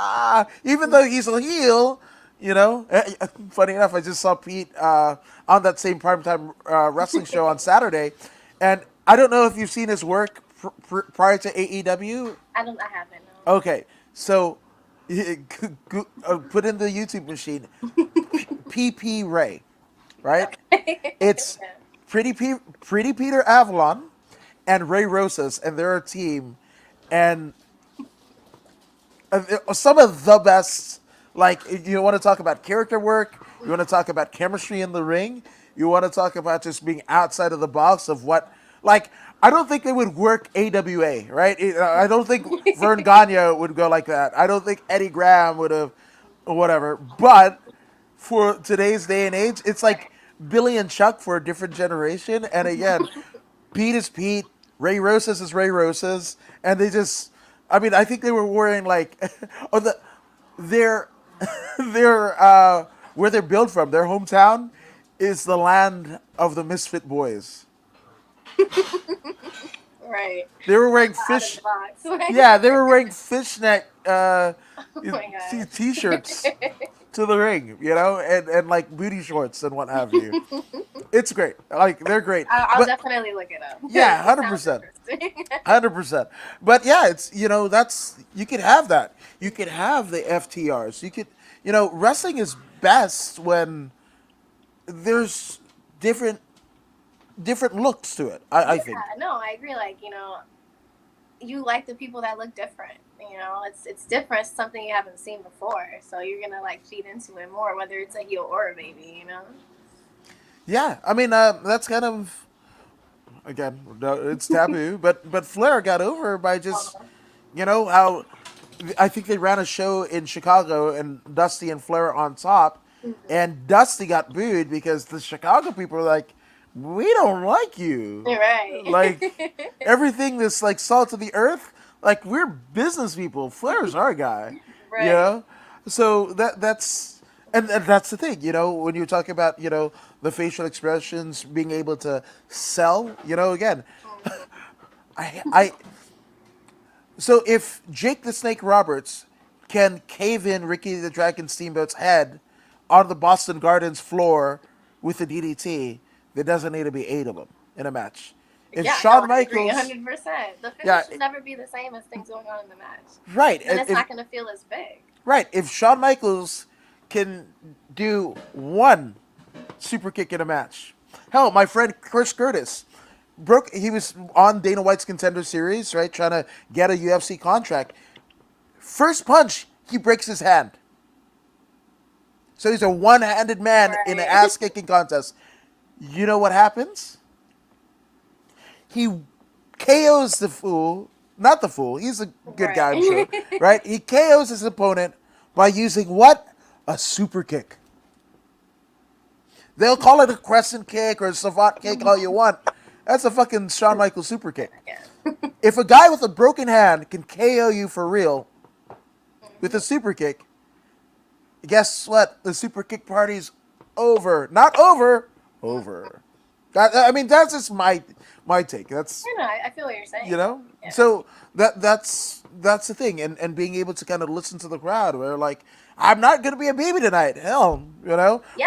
even though he's a heel, Funny enough, I just saw Pete on that same primetime wrestling show on Saturday, and I don't know if you've seen his work prior to AEW. I haven't Okay, so put in the YouTube machine PP Ray, right? no. It's Yeah. Pretty Peter Avalon and Ray Rosas, and they're a team, and some of the best. Like, you want to talk about character work, you want to talk about chemistry in the ring, you want to talk about just being outside of the box of what. Like, I don't think they would work AWA, right? I don't think Vern Gagne would go like that. I don't think Eddie Graham would have, or whatever. But for today's day and age, it's like Right. Billy and Chuck for a different generation. And again, Pete is Pete, Ray Rosas is Ray Rosas, and they just. I mean, I think they were wearing like, oh, their their where they're built from, their hometown, is the land of the misfit boys. Right. They were Like wearing the out of the fish. box. Yeah, they were wearing fishnet Oh my t-shirts god. to the ring, and like booty shorts and what have you. It's great. Like, they're great, I'll but definitely look it up because yeah, it hundred sounds percent. interesting. 100%. But yeah, it's that's you could have that. You could have the FTRs. You could wrestling is best when there's different different looks to it. I Yeah, think. no, I agree. Like, you like the people that look different. It's different. It's something you haven't seen before, so you're gonna like feed into it more, whether it's a heel or a baby. Yeah, I mean that's kind of, again, no, it's taboo, but Flair got over by just Uh-huh. how I think they ran a show in Chicago and Dusty and Flair on top, and Dusty got booed because the Chicago people were like, "We don't like you." You're right. Like, everything that's like salt of the earth, like, we're business people. Flair's our guy, you Right. know. So and that's the thing, when you talk about the facial expressions being able to sell, again, I so if Jake the Snake Roberts can cave in Ricky the Dragon Steamboat's head on the Boston Gardens floor with the DDT, there doesn't need to be 8 of them in a match. If Yeah, no, Shawn I agree Michaels, 100%. The yeah, finish should never be the same as things going on in the match. right, Then it's if not going to feel as big. right, if Shawn Michaels can do one super kick in a match, hell, my friend Chris Curtis he was on Dana White's Contender Series, right, trying to get a UFC contract. First punch, he breaks his hand. So he's a one-handed man in an Right. ass-kicking contest. You know what happens? He KOs the fool. Not the fool. He's a good guy, I'm sure. Right. Right? He KOs his opponent by using what? A super kick. They'll call it a crescent kick or a savate kick all you want. That's a fucking Shawn Michaels super kick. Yeah. If a guy with a broken hand can KO you for real with a super kick, guess what? The super kick party's over. Not over. Over. I mean, that's just my take. That's I feel what you're saying. Yeah. so that's the thing, and being able to kind of listen to the crowd, where like, I'm not gonna be a baby tonight. Hell, Yeah,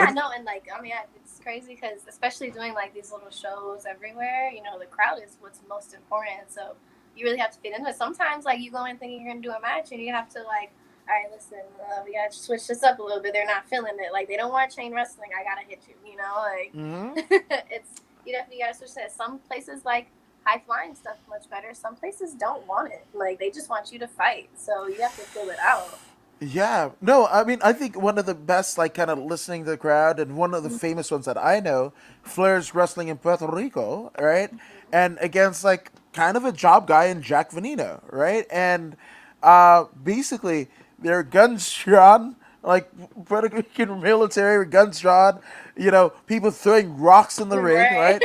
like, no, and like, it's crazy because especially doing like these little shows everywhere, the crowd is what's most important. So you really have to fit into it. Sometimes, like, you go in thinking you're gonna do a match, and you have to like, all right, listen, we gotta switch this up a little bit. They're not feeling it. Like, they don't want chain wrestling. I gotta hit you. Like, mhm. it's you definitely gotta switch it. Some places like high flying stuff much better. Some places don't want it. Like, they just want you to fight. So you have to feel it out. Yeah, no, I mean, I think one of the best, like, kind of listening to the crowd, and one of the famous ones that I know, Flair's wrestling in Puerto Rico, right? And against, like, kind of a job guy in Jack Veneno, right? And basically, they're guns drawn, like, Puerto Rican military with guns drawn, people throwing rocks in the ring, Right. right?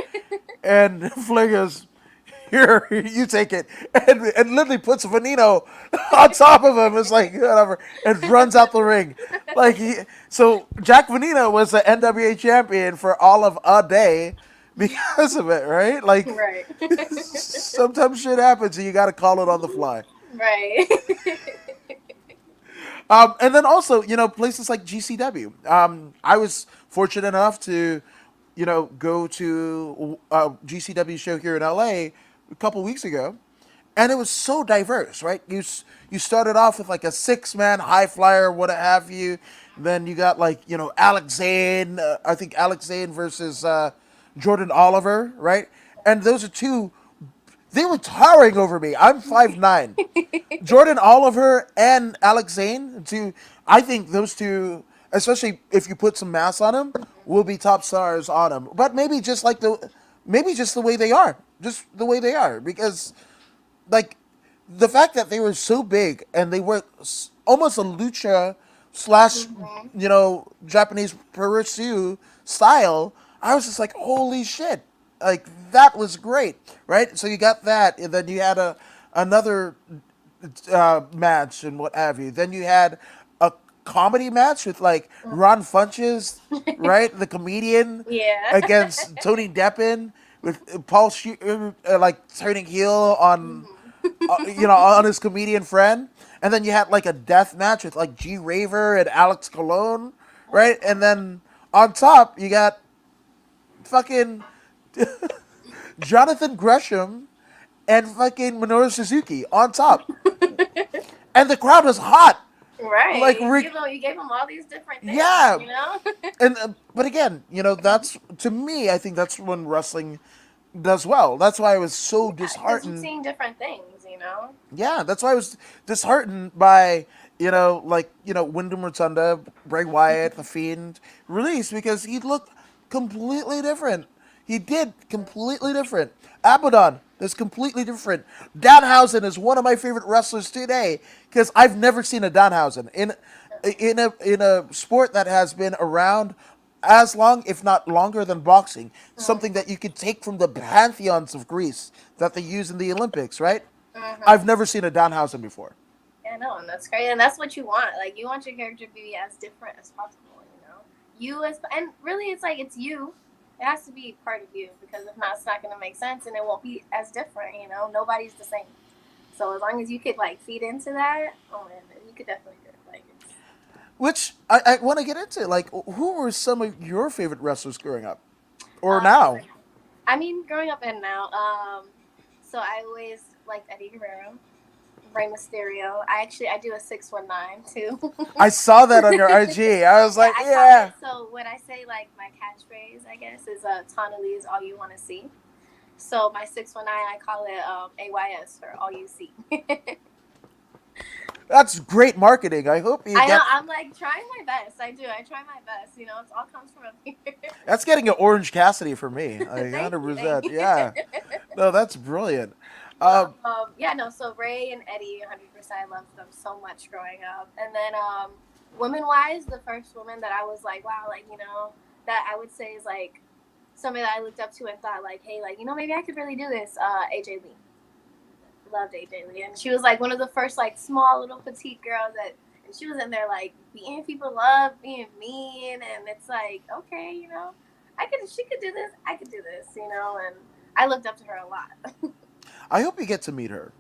And Flair goes, "Here, you take it," and literally puts Veneno on top of him. It's like, whatever, and runs out the ring. Like, so Jack Veneno was the NWA champion for all of a day because of it, right? Like, Right. sometimes shit happens and you got to call it on the fly. Right. And then also, places like GCW. I was fortunate enough to, go to a GCW show here in LA a couple weeks ago, and it was so diverse, right? You started off with like a 6-man high flyer, what have you. Then you got like Alex Zane. I think Alex Zane versus Jordan Oliver, right? And those are two. They were towering over me. I'm 5'9". Jordan Oliver and Alex Zane, I think those two, especially if you put some mass on them, will be top stars on them. But maybe just the way they are, just the way they are, because like the fact that they were so big and they were almost a lucha slash Mhm. Japanese puroresu style. I was just like, holy shit, like that was great, right? So you got that, and then you had another match and what have you. Then you had a comedy match with like Ron Funches, right, the comedian, Yeah. against Tony Deppen, with Paul like turning heel on Mhm. on his comedian friend. And then you had like a death match with like G Raver and Alex Colon, Oh right? And God. then on top you got fucking Jonathan Gresham and fucking Minoru Suzuki on top, and the crowd was hot. Like Right. Rick, You gave them all these different things, yeah. you know? And but again, that's, to me, I think that's when wrestling does well. That's why I was so Yeah, because you've disheartened. seen different things, you know? Yeah, that's why I was disheartened by Wyndham Rotunda, Bray Wyatt, The Fiend release, because he looked completely different. He did completely different. Abaddon is completely different. Danhausen is one of my favorite wrestlers today, because I've never seen a Danhausen in a sport that has been around as long, if not longer, than boxing. Something Mm-hmm. that you could take from the pantheons of Greece that they use in the Olympics, right? I've Mm-hmm. never seen a Danhausen before. Yeah, no, and that's great. And that's what you want. Like, you want your character to be as different as possible, you know? And really, it's like, it's you. It has to be part of you, because if not, it's not going to make sense and it won't be as different, you know? Nobody's the same. So as long as you could, like, feed into that, oh man, you could definitely do it. Like, it's. Which I want to get into. Like, who were some of your favorite wrestlers growing up, or Um, now? I mean, growing up and now, so I always liked Eddie Guerrero, Rey Mysterio. I do a 619 too. I saw that on your IG. I was Yeah, like, I call yeah. it. So when I say like my catchphrase, I guess is Tanaily is all you want to see. So my 619, I call it AYS for all you see. That's great marketing. I hope you I know. get. I'm like trying my best. I do. I try my best. You know, it all comes from up here. That's getting an Orange Cassidy for me. Like, Thank you. Thank 100%. you. Yeah. No, that's brilliant. But Um, yeah, no. So Ray and Eddie, 100%. I loved them so much growing up. And then women wise, the first woman that I was like, wow, like that I would say is like somebody that I looked up to and thought like, hey, like maybe I could really do this. AJ Lee, loved AJ Lee, and she was like one of the first like small little petite girls that. And she was in there like beating people up, being mean, and it's like, okay, she could do this, I could do this, and I looked up to her a lot. I hope you get to meet her.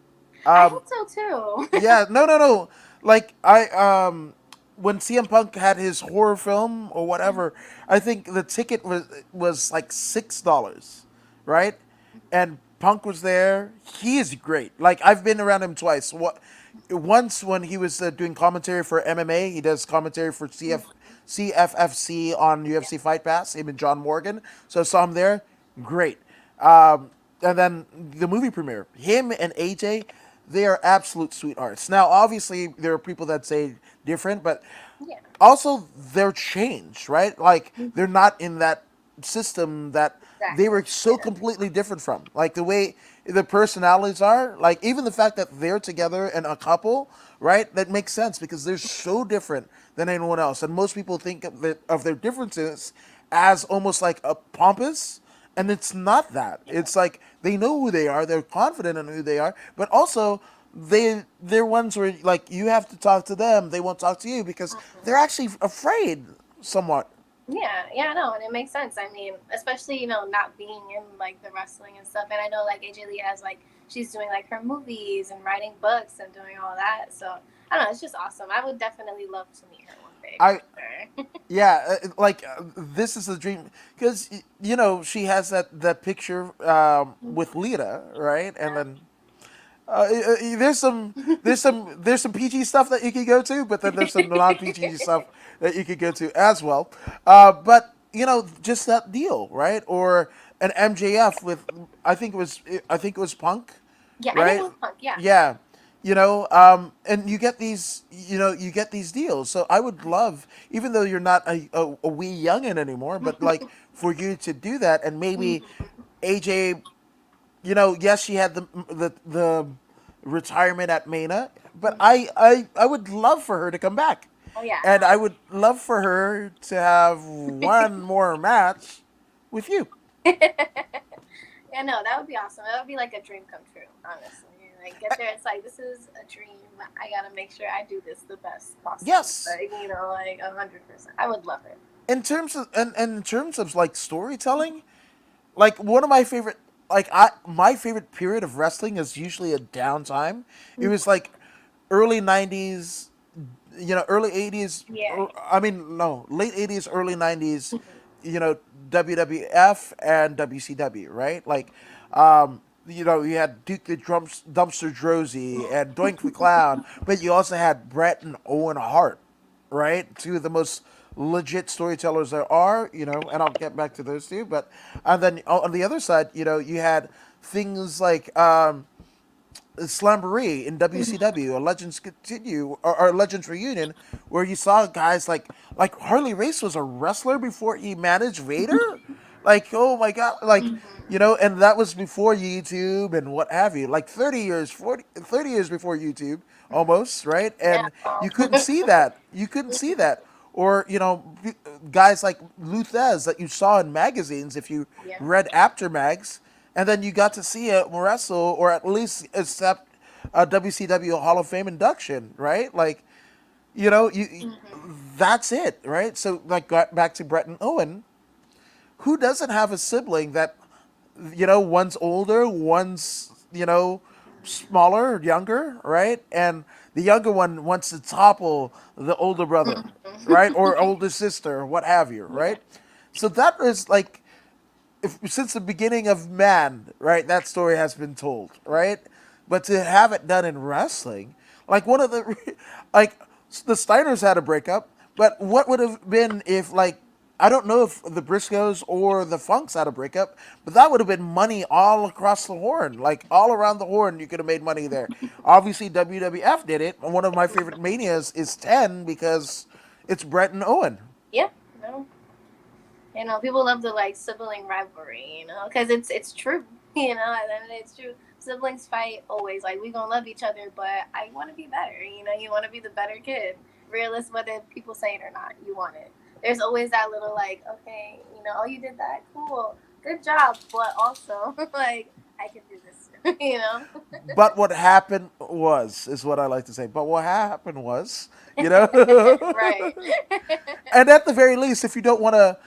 I Um, hope so too. yeah, no, no, no. Like when CM Punk had his horror film or whatever, I think the ticket was like $6, right? And Punk was there. He is great. Like, I've been around him twice. Once when he was doing commentary for MMA, he does commentary for CFFC on Yeah. UFC Fight Pass. Him and John Morgan. So I saw him there. Great. Um, and then the movie premiere, him and AJ, they are absolute sweethearts. Now, obviously, there are people that say different, but Yeah. also they're changed, right? Like, they're not in that system that they Exactly. were so Yeah. completely different from. Like, the way the personalities are, like, even the fact that they're together and a couple, right? That makes sense because they're so different than anyone else. And most people think of their differences as almost like a pompous, and it's not that. Yeah. It's like they know who they are, they're confident in who they are, but also they're ones where like you have to talk to them, they won't talk to you because they're Mhm. actually afraid somewhat. Yeah, yeah, no, and it makes sense. I mean, especially not being in like the wrestling and stuff. And I know like AJ Lee has like she's doing like her movies and writing books and doing all that. So I don't know. It's just awesome. I would definitely love to meet her one day for I sure. yeah, this is the dream because you know she has that picture with Lita, right? And then there's some there's some PG stuff that you could go to, but then there's some non PG stuff that you could go to as well. But you know, just that deal, right? Or an MJF with I think it was Punk, Yeah, I think it right? was Punk. Yeah. Yeah, you know, and you get these, you know, you get these deals. So I would love, even though you're not a wee youngin anymore, but like for you to do that, and maybe AJ, you know, yes, she had the retirement at Mana, but I would love for her to come back, Oh yeah. and I would love for her to have one more match with you. Yeah, no, that would be awesome. That would be like a dream come true, honestly. Like get there, it's like this is a dream. I gotta make sure I do this the best possible. Yes, Like like 100%. I would love it. in terms of like storytelling, like one of my favorite, like I my favorite period of wrestling is usually a downtime. It was like early '90s, you know, early '80s. Yeah. I mean, no, late '80s, early '90s. You know, WWF and WCW, right? Like, you know, you had Duke the Dumpster Drozy and Doink the Clown, but you also had Bret and Owen Hart, right? Two of the most legit storytellers there are, you know, and I'll get back to those two. But and then on the other side, you know, you had things like Slamboree in WCW, a Legends Continue or Legends Reunion, where you saw guys like Harley Race was a wrestler before he managed Vader. Like, oh my god, like, you know, and that was before YouTube and what have you. Like 30 years, 30 years before YouTube, almost, right? Yeah. And you couldn't see that. You couldn't see that. Or, you know, guys like Luthez that you saw in magazines if you Yeah. read After Mags, and then you got to see it wrestle or at least accept a WCW Hall of Fame induction, right? Like, you know, you that's it, right? So like back to Bret and Owen, who doesn't have a sibling that, you know, one's older, one's, you know, smaller, younger, right? And the younger one wants to topple the older brother, right? Or older sister, or what have you, Yeah. right? So that is like since the beginning of man, right? That story has been told, right? But to have it done in wrestling, like one of the, like the Steiners had a breakup, but what would have been if like I don't know if the Briscoes or the Funks had a breakup, but that would have been money all across the horn, like all around the horn. You could have made money there. Obviously, WWF did it. One of my favorite manias is 10 because it's Bret and Owen. Yeah. No. People love the like sibling rivalry, because it's true. And it's true. Siblings fight always. Like we gonna love each other, but I want to be better. You want to be the better kid. Realist, whether people say it or not, you want it. There's always that little like, okay, oh, you did that, cool, good job, but also like I can do this. But what happened was, is what I like to say. But what happened was, you know, Right. and at the very least, if you don't want to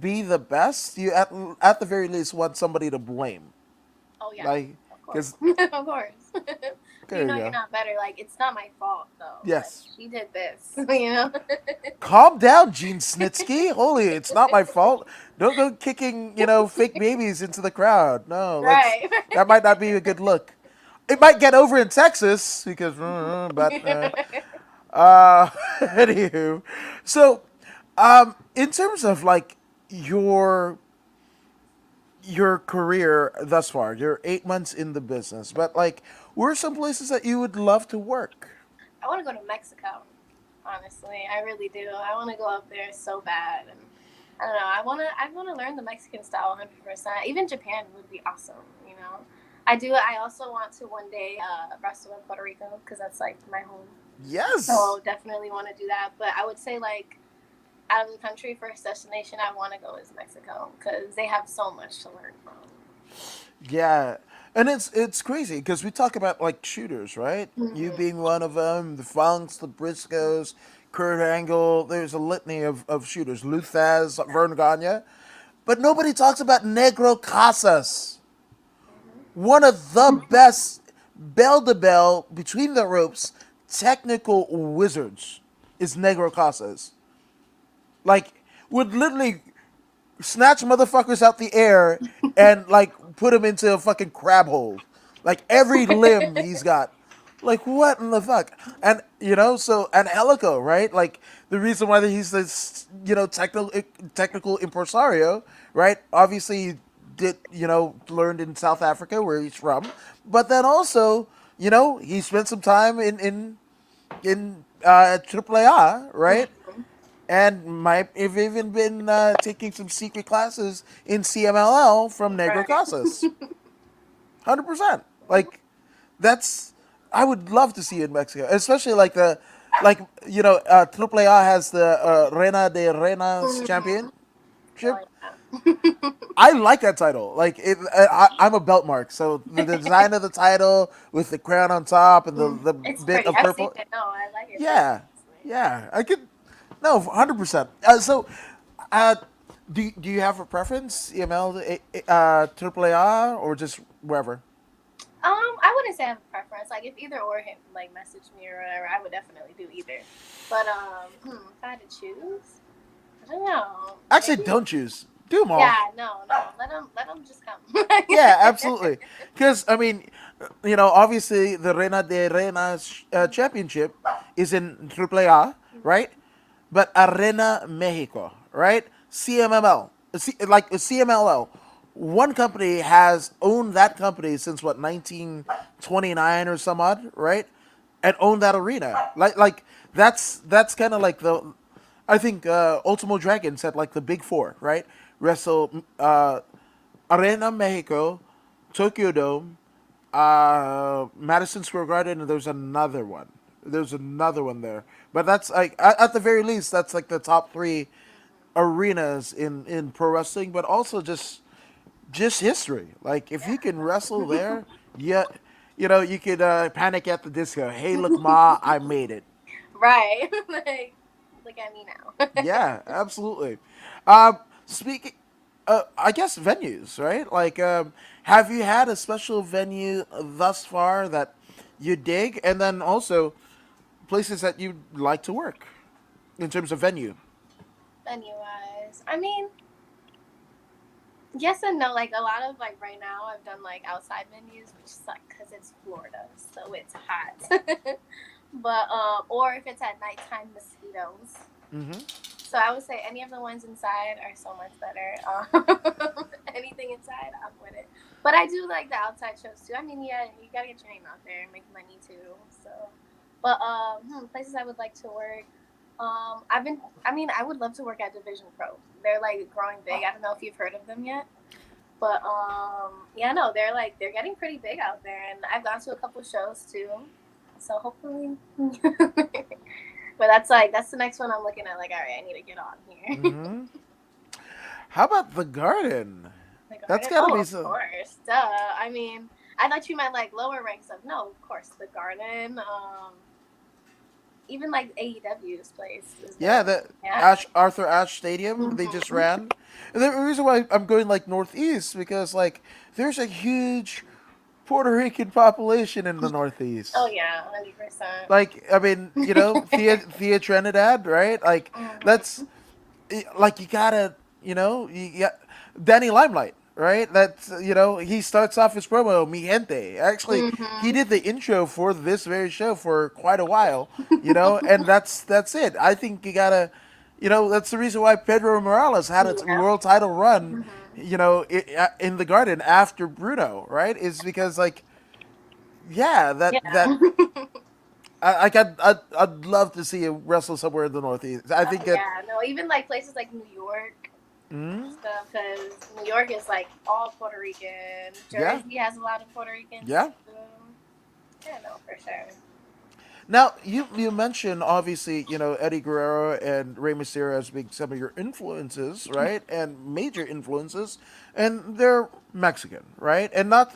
be the best, you at the very least want somebody to blame, Oh yeah, like, of because course, of course. there you You're go. not better. Like it's not my fault though. Like Yes, she did this. You know. calm down, Gene Snitsky. Holy, it's not my fault. Don't go kicking, you know, fake babies into the crowd. No, let's. Right. That might not be a good look. It might get over in Texas because, but anywho, so in terms of like your your career thus far, you're 8 months in the business, but like, where are some places that you would love to work? I want to go to Mexico. Honestly, I really do. I want to go up there so bad, and I don't know. I want to learn the Mexican style 100%. Even Japan would be awesome. I do. I also want to one day wrestle in Puerto Rico because that's like my home. Yes. So definitely want to do that. But I would say like out of the country, first destination I want to go is Mexico because they have so much to learn from. Yeah, and it's crazy because we talk about like shooters, right? You Mm-hmm. being one of them, the Funks, the Briscoes, Kurt Angle. There's a litany of shooters. Luthez, Vern Gagne, but nobody talks about Negro Casas, one of the best bell to bell between the ropes technical wizards is Negro Casas. Like, would literally snatch motherfuckers out the air and like put them into a fucking crab hole. Like every limb he's got. Like what in the fuck? And so and Helico, right? Like the reason why he's this, technical impresario, right? Obviously he did, learned in South Africa where he's from, but then also, he spent some time in AAA, right? And might have even been taking some secret classes in CMLL from Negro Right. Casas. 100%. Like that's I would love to see it in Mexico, especially like AAA has the Reina de Reinas Mhm. championship. Oh yeah. I like that title. Like I'm a belt mark, so the design of the title with the crown on top and the It's bit pretty. of I've seen purple. it. No, I like it too. Yeah, Honestly. yeah. I could. No, 100%. Uh, do you have a preference, EML, AAA, or just wherever? I wouldn't say I have a preference. Like if either or him like message me or whatever, I would definitely do either. But if I had to choose, I don't know. Actually, Maybe. don't choose. Do them all. Yeah, no. Let them just come. Yeah, absolutely. Because I mean, obviously the Reina de Reinas championship is in AAA, right? But Arena Mexico, right? CMML, like CMLL. One company has owned that company since what 1929 or some odd, right? And owned that arena. Like that's kind of like the I think Ultimo Dragon said like the big four, right? Wrestle Arena Mexico, Tokyo Dome, Madison Square Garden, and there's another one. There's another one there, but that's like at the very least that's like the top three arenas in pro wrestling, but also just history. Like if you can wrestle there, yeah, you could Panic at the Disco. Hey, look, ma, I made it. Right. Like look at me now. Yeah, absolutely. Speaking, I guess venues, right? Like, have you had a special venue thus far that you dig, and then also places that you like to work in terms of venue? Venue wise, I mean, yes and no. Like a lot of like right now, I've done like outside venues, which suck because it's Florida, so it's hot. But or if it's at nighttime, mosquitoes. Mm-hmm. So I would say any of the ones inside are so much better. Anything inside, I'm with it. But I do like the outside shows too. I mean, yeah, you gotta get your name out there and make money too. So, but places I would like to work. I've been. I mean, I would love to work at Division Pro. They're like growing big. I don't know if you've heard of them yet, but yeah, no, they're getting pretty big out there, and I've gone to a couple shows too. So hopefully, but that's the next one I'm looking at. Like, all right, I need to get on here. Mm-hmm. How about the Garden? The That's garden? got to Oh, be of so. course. Duh. I mean, I thought you meant like lower ranks of. No, of course, the garden. Even like AEW's place is Yeah, there. the Yeah. Arthur Ashe Stadium they just Hmm. ran. And the reason why I'm going like northeast because like there's a huge Puerto Rican population in the Oh northeast. yeah, 100%. Like I mean, Thea Trinidad, right? Like that's Hmm. like you gotta, you got Danny Limelight, right? That's he starts off his promo, Mi gente. Actually, he Hmm. did the intro for this very show for quite a while, and that's it. I think you gotta, that's the reason why Pedro Morales had its Yeah. world title run, Hmm. in the Garden after Bruno, right? Is because like, yeah, that Yeah. I'd love to see him wrestle somewhere in the Northeast. I Oh think it. yeah. No, even like places like New York and Mm, stuff, because New York is like all Puerto Rican. yeah, Jersey has a lot of Puerto Ricans yeah. too. Yeah, no, for sure. Now you mentioned obviously Eddie Guerrero and Rey Mysterio as being some of your influences, right? And major influences, and they're Mexican, right? And not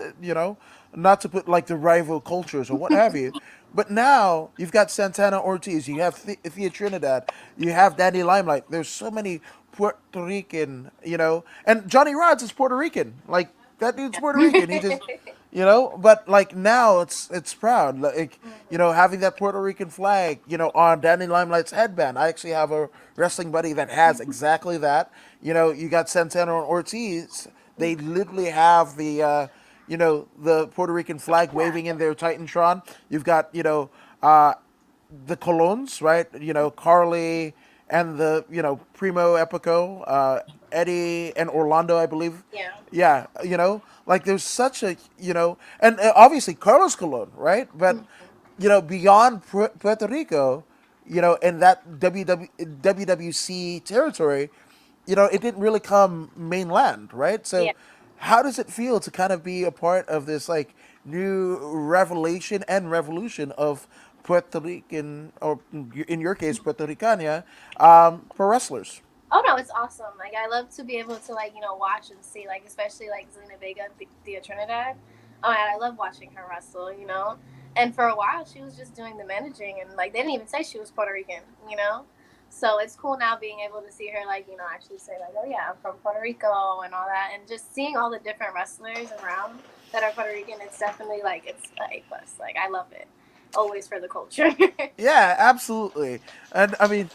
to put like the rival cultures or what have you, but now you've got Santana Ortiz, you have Thea Trinidad, you have Danny Limelight. There's so many Puerto Rican, and Johnny Rods is Puerto Rican. Like that dude's Puerto Rican. He just Yeah. But like now it's proud, like having that Puerto Rican flag, on Danny Limelight's headband. I actually have a wrestling buddy that has exactly that. You got Santana and Ortiz. They literally have the Puerto Rican flag Yeah. waving in their Titantron. You've got uh, the Colons, right? Carly and the Primo Epico, Eddie and Orlando, I believe. Yeah. Yeah, like there's such a and obviously Carlos Colon, right? But Mhm. beyond Puerto Rico, in that WWC territory, it didn't really come mainland, right? Yeah. So, how does it feel to kind of be a part of this like new revelation and revolution of Puerto Rican, or in your case, Puerto Ricania, pro wrestlers? Oh no, it's awesome. Like I love to be able to like watch and see like especially like Zelina Vega, Thea Trinidad. Oh, and I love watching her wrestle. And for a while she was just doing the managing, and like they didn't even say she was Puerto Rican. So it's cool now being able to see her like actually say like, oh yeah, I'm from Puerto Rico and all that, and just seeing all the different wrestlers around that are Puerto Rican. It's definitely like it's a plus. Like I love it. Always for the culture. Yeah, absolutely. And I mean,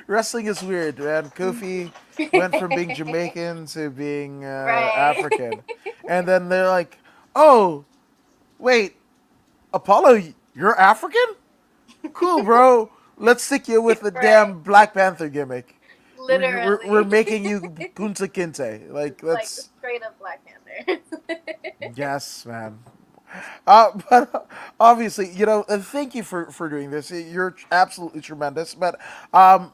wrestling is weird, man. Kofi went from being Jamaican to being Right. African, and then they're like, "Oh, wait, Apollo, you're African? Cool, bro. Let's stick you with the Right. damn Black Panther gimmick. We're Literally. making you Kunta Kinte. Like Like the that's straight up Black Panther. yes, man. But obviously, thank you for doing this. You're absolutely tremendous. But um,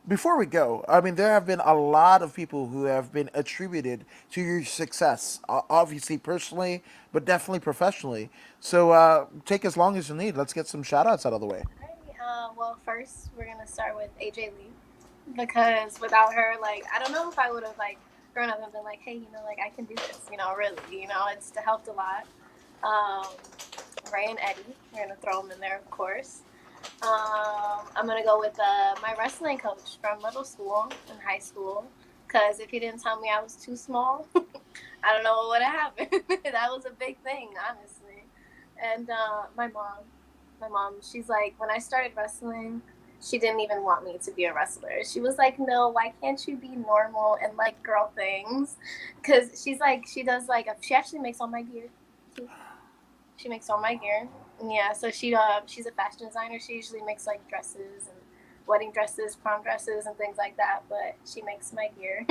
before we go, I mean, there have been a lot of people who have been attributed to your success, obviously personally, but definitely professionally. So take as long as you need. Let's get some shout outs out of the way. Alright, well, first we're gonna start with AJ Lee because without her, like, I don't know if I would have like grown up and been like, hey, like I can do this. Really, it's helped a lot. Um, Ray and Eddie, we're gonna throw them in there, of course. I'm gonna go with my wrestling coach from middle school and high school. Cause if he didn't tell me I was too small, I don't know what would have happened. That was a big thing, honestly. And my mom, she's like, when I started wrestling, she didn't even want me to be a wrestler. She was like, no, why can't you be normal and like girl things? Cause she's like, she does like, she actually makes all my gear too. She makes all my gear. Yeah, so she's a fashion designer. She usually makes like dresses and wedding dresses, prom dresses, and things like that. But she makes my gear.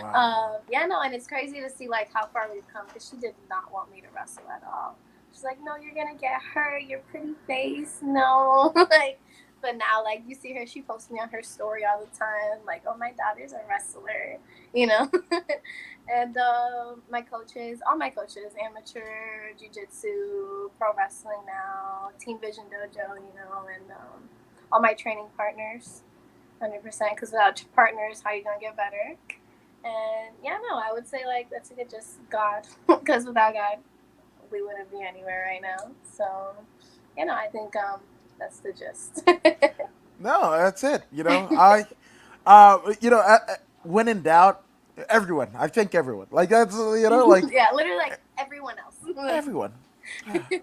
Wow. Yeah, no, and it's crazy to see like how far we've come because she did not want me to wrestle at all. She's like, no, you're gonna get hurt. Your pretty face, no, like. But now, like you see her, she posts me on her story all the time, like, "Oh, my daughter's a wrestler," you know. And my coaches, all my coaches, amateur jiu-jitsu, pro wrestling now, Team Vision Dojo, and all my training partners, 100%. Because without partners, how are you gonna get better? And yeah, no, I would say like that's like just God, because without God, we wouldn't be anywhere right now. So, I think that's the gist. No, that's it. When in doubt, everyone. I think everyone. Like that's like Yeah, literally like everyone else. everyone.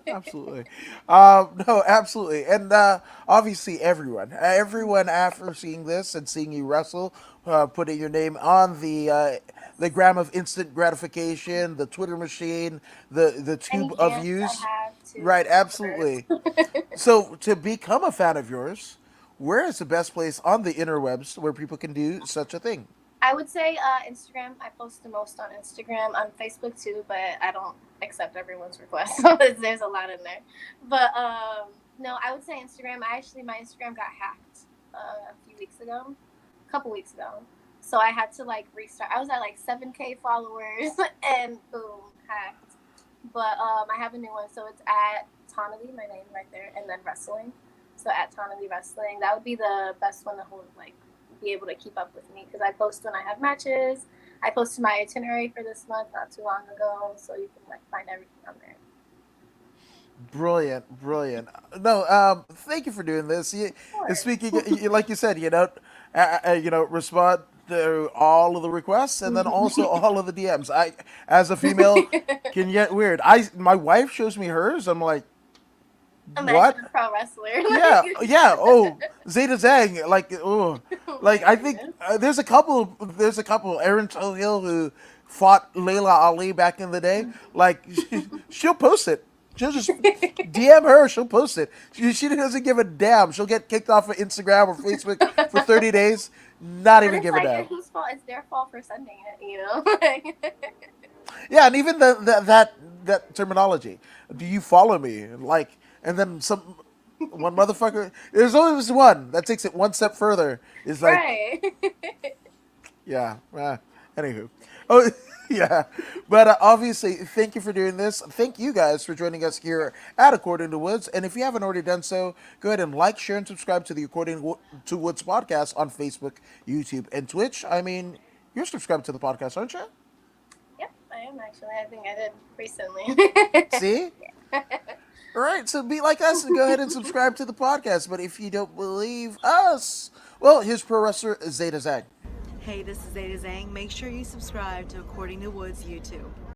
Absolutely. No, absolutely. And obviously, everyone after seeing this and seeing you wrestle, putting your name on the gram of instant gratification, the Twitter machine, the Any tube of chance I views. have to, Right, of course. absolutely. So, to become a fan of yours, where is the best place on the interwebs where people can do such a thing? I would say Instagram. I post the most on Instagram, on Facebook too, but I don't accept everyone's requests. So there's a lot in there. But no, I would say Instagram. My Instagram got hacked a few weeks ago, a couple weeks ago. So I had to like restart. I was at like 7K followers, and boom, hacked. But I have a new one, so it's at Tanaily, my name right there, and then wrestling. So at Tanaily Wrestling, that would be the best one to hold, like be able to keep up with me because I post when I have matches. I posted my itinerary for this month not too long ago, so you can like find everything on there. Brilliant, brilliant. No, thank you for doing this. Of course. Speaking, like you said, respond. all of the requests and then also all of the DMs. I, as a female, can get weird. My wife shows me hers. I'm like, Imagine what? a pro wrestler. Yeah, yeah. Oh, Zeta Zhang. Like, oh, Oh like my I think goodness. there's a couple. There's a couple. Erin Hill who fought Layla Ali back in the day. Like, she'll post it. She'll just DM her. She'll post it. She doesn't give a damn. She'll get kicked off of Instagram or Facebook for 30 days. Not And even it's give a like, damn. and whose fault? It's their fault for sending it, you know? Like, Yeah, and even that terminology. Do you follow me? Like, and then some one motherfucker. There's always one that takes it one step further. Is like, right. yeah. Anywho, oh yeah, but obviously, thank you for doing this. Thank you guys for joining us here at According to Woods. And if you haven't already done so, go ahead and like, share, and subscribe to the to Woods podcast on Facebook, YouTube, and Twitch. I mean, you're subscribed to the podcast, aren't you? Yep, I am actually. I think I did recently. See. All right, so be like us and go ahead and subscribe to the podcast. But if you don't believe us, well, here's pro wrestler Zeta Zag. Hey, this is Zeta Zhang. Make sure you subscribe to According to Woods YouTube.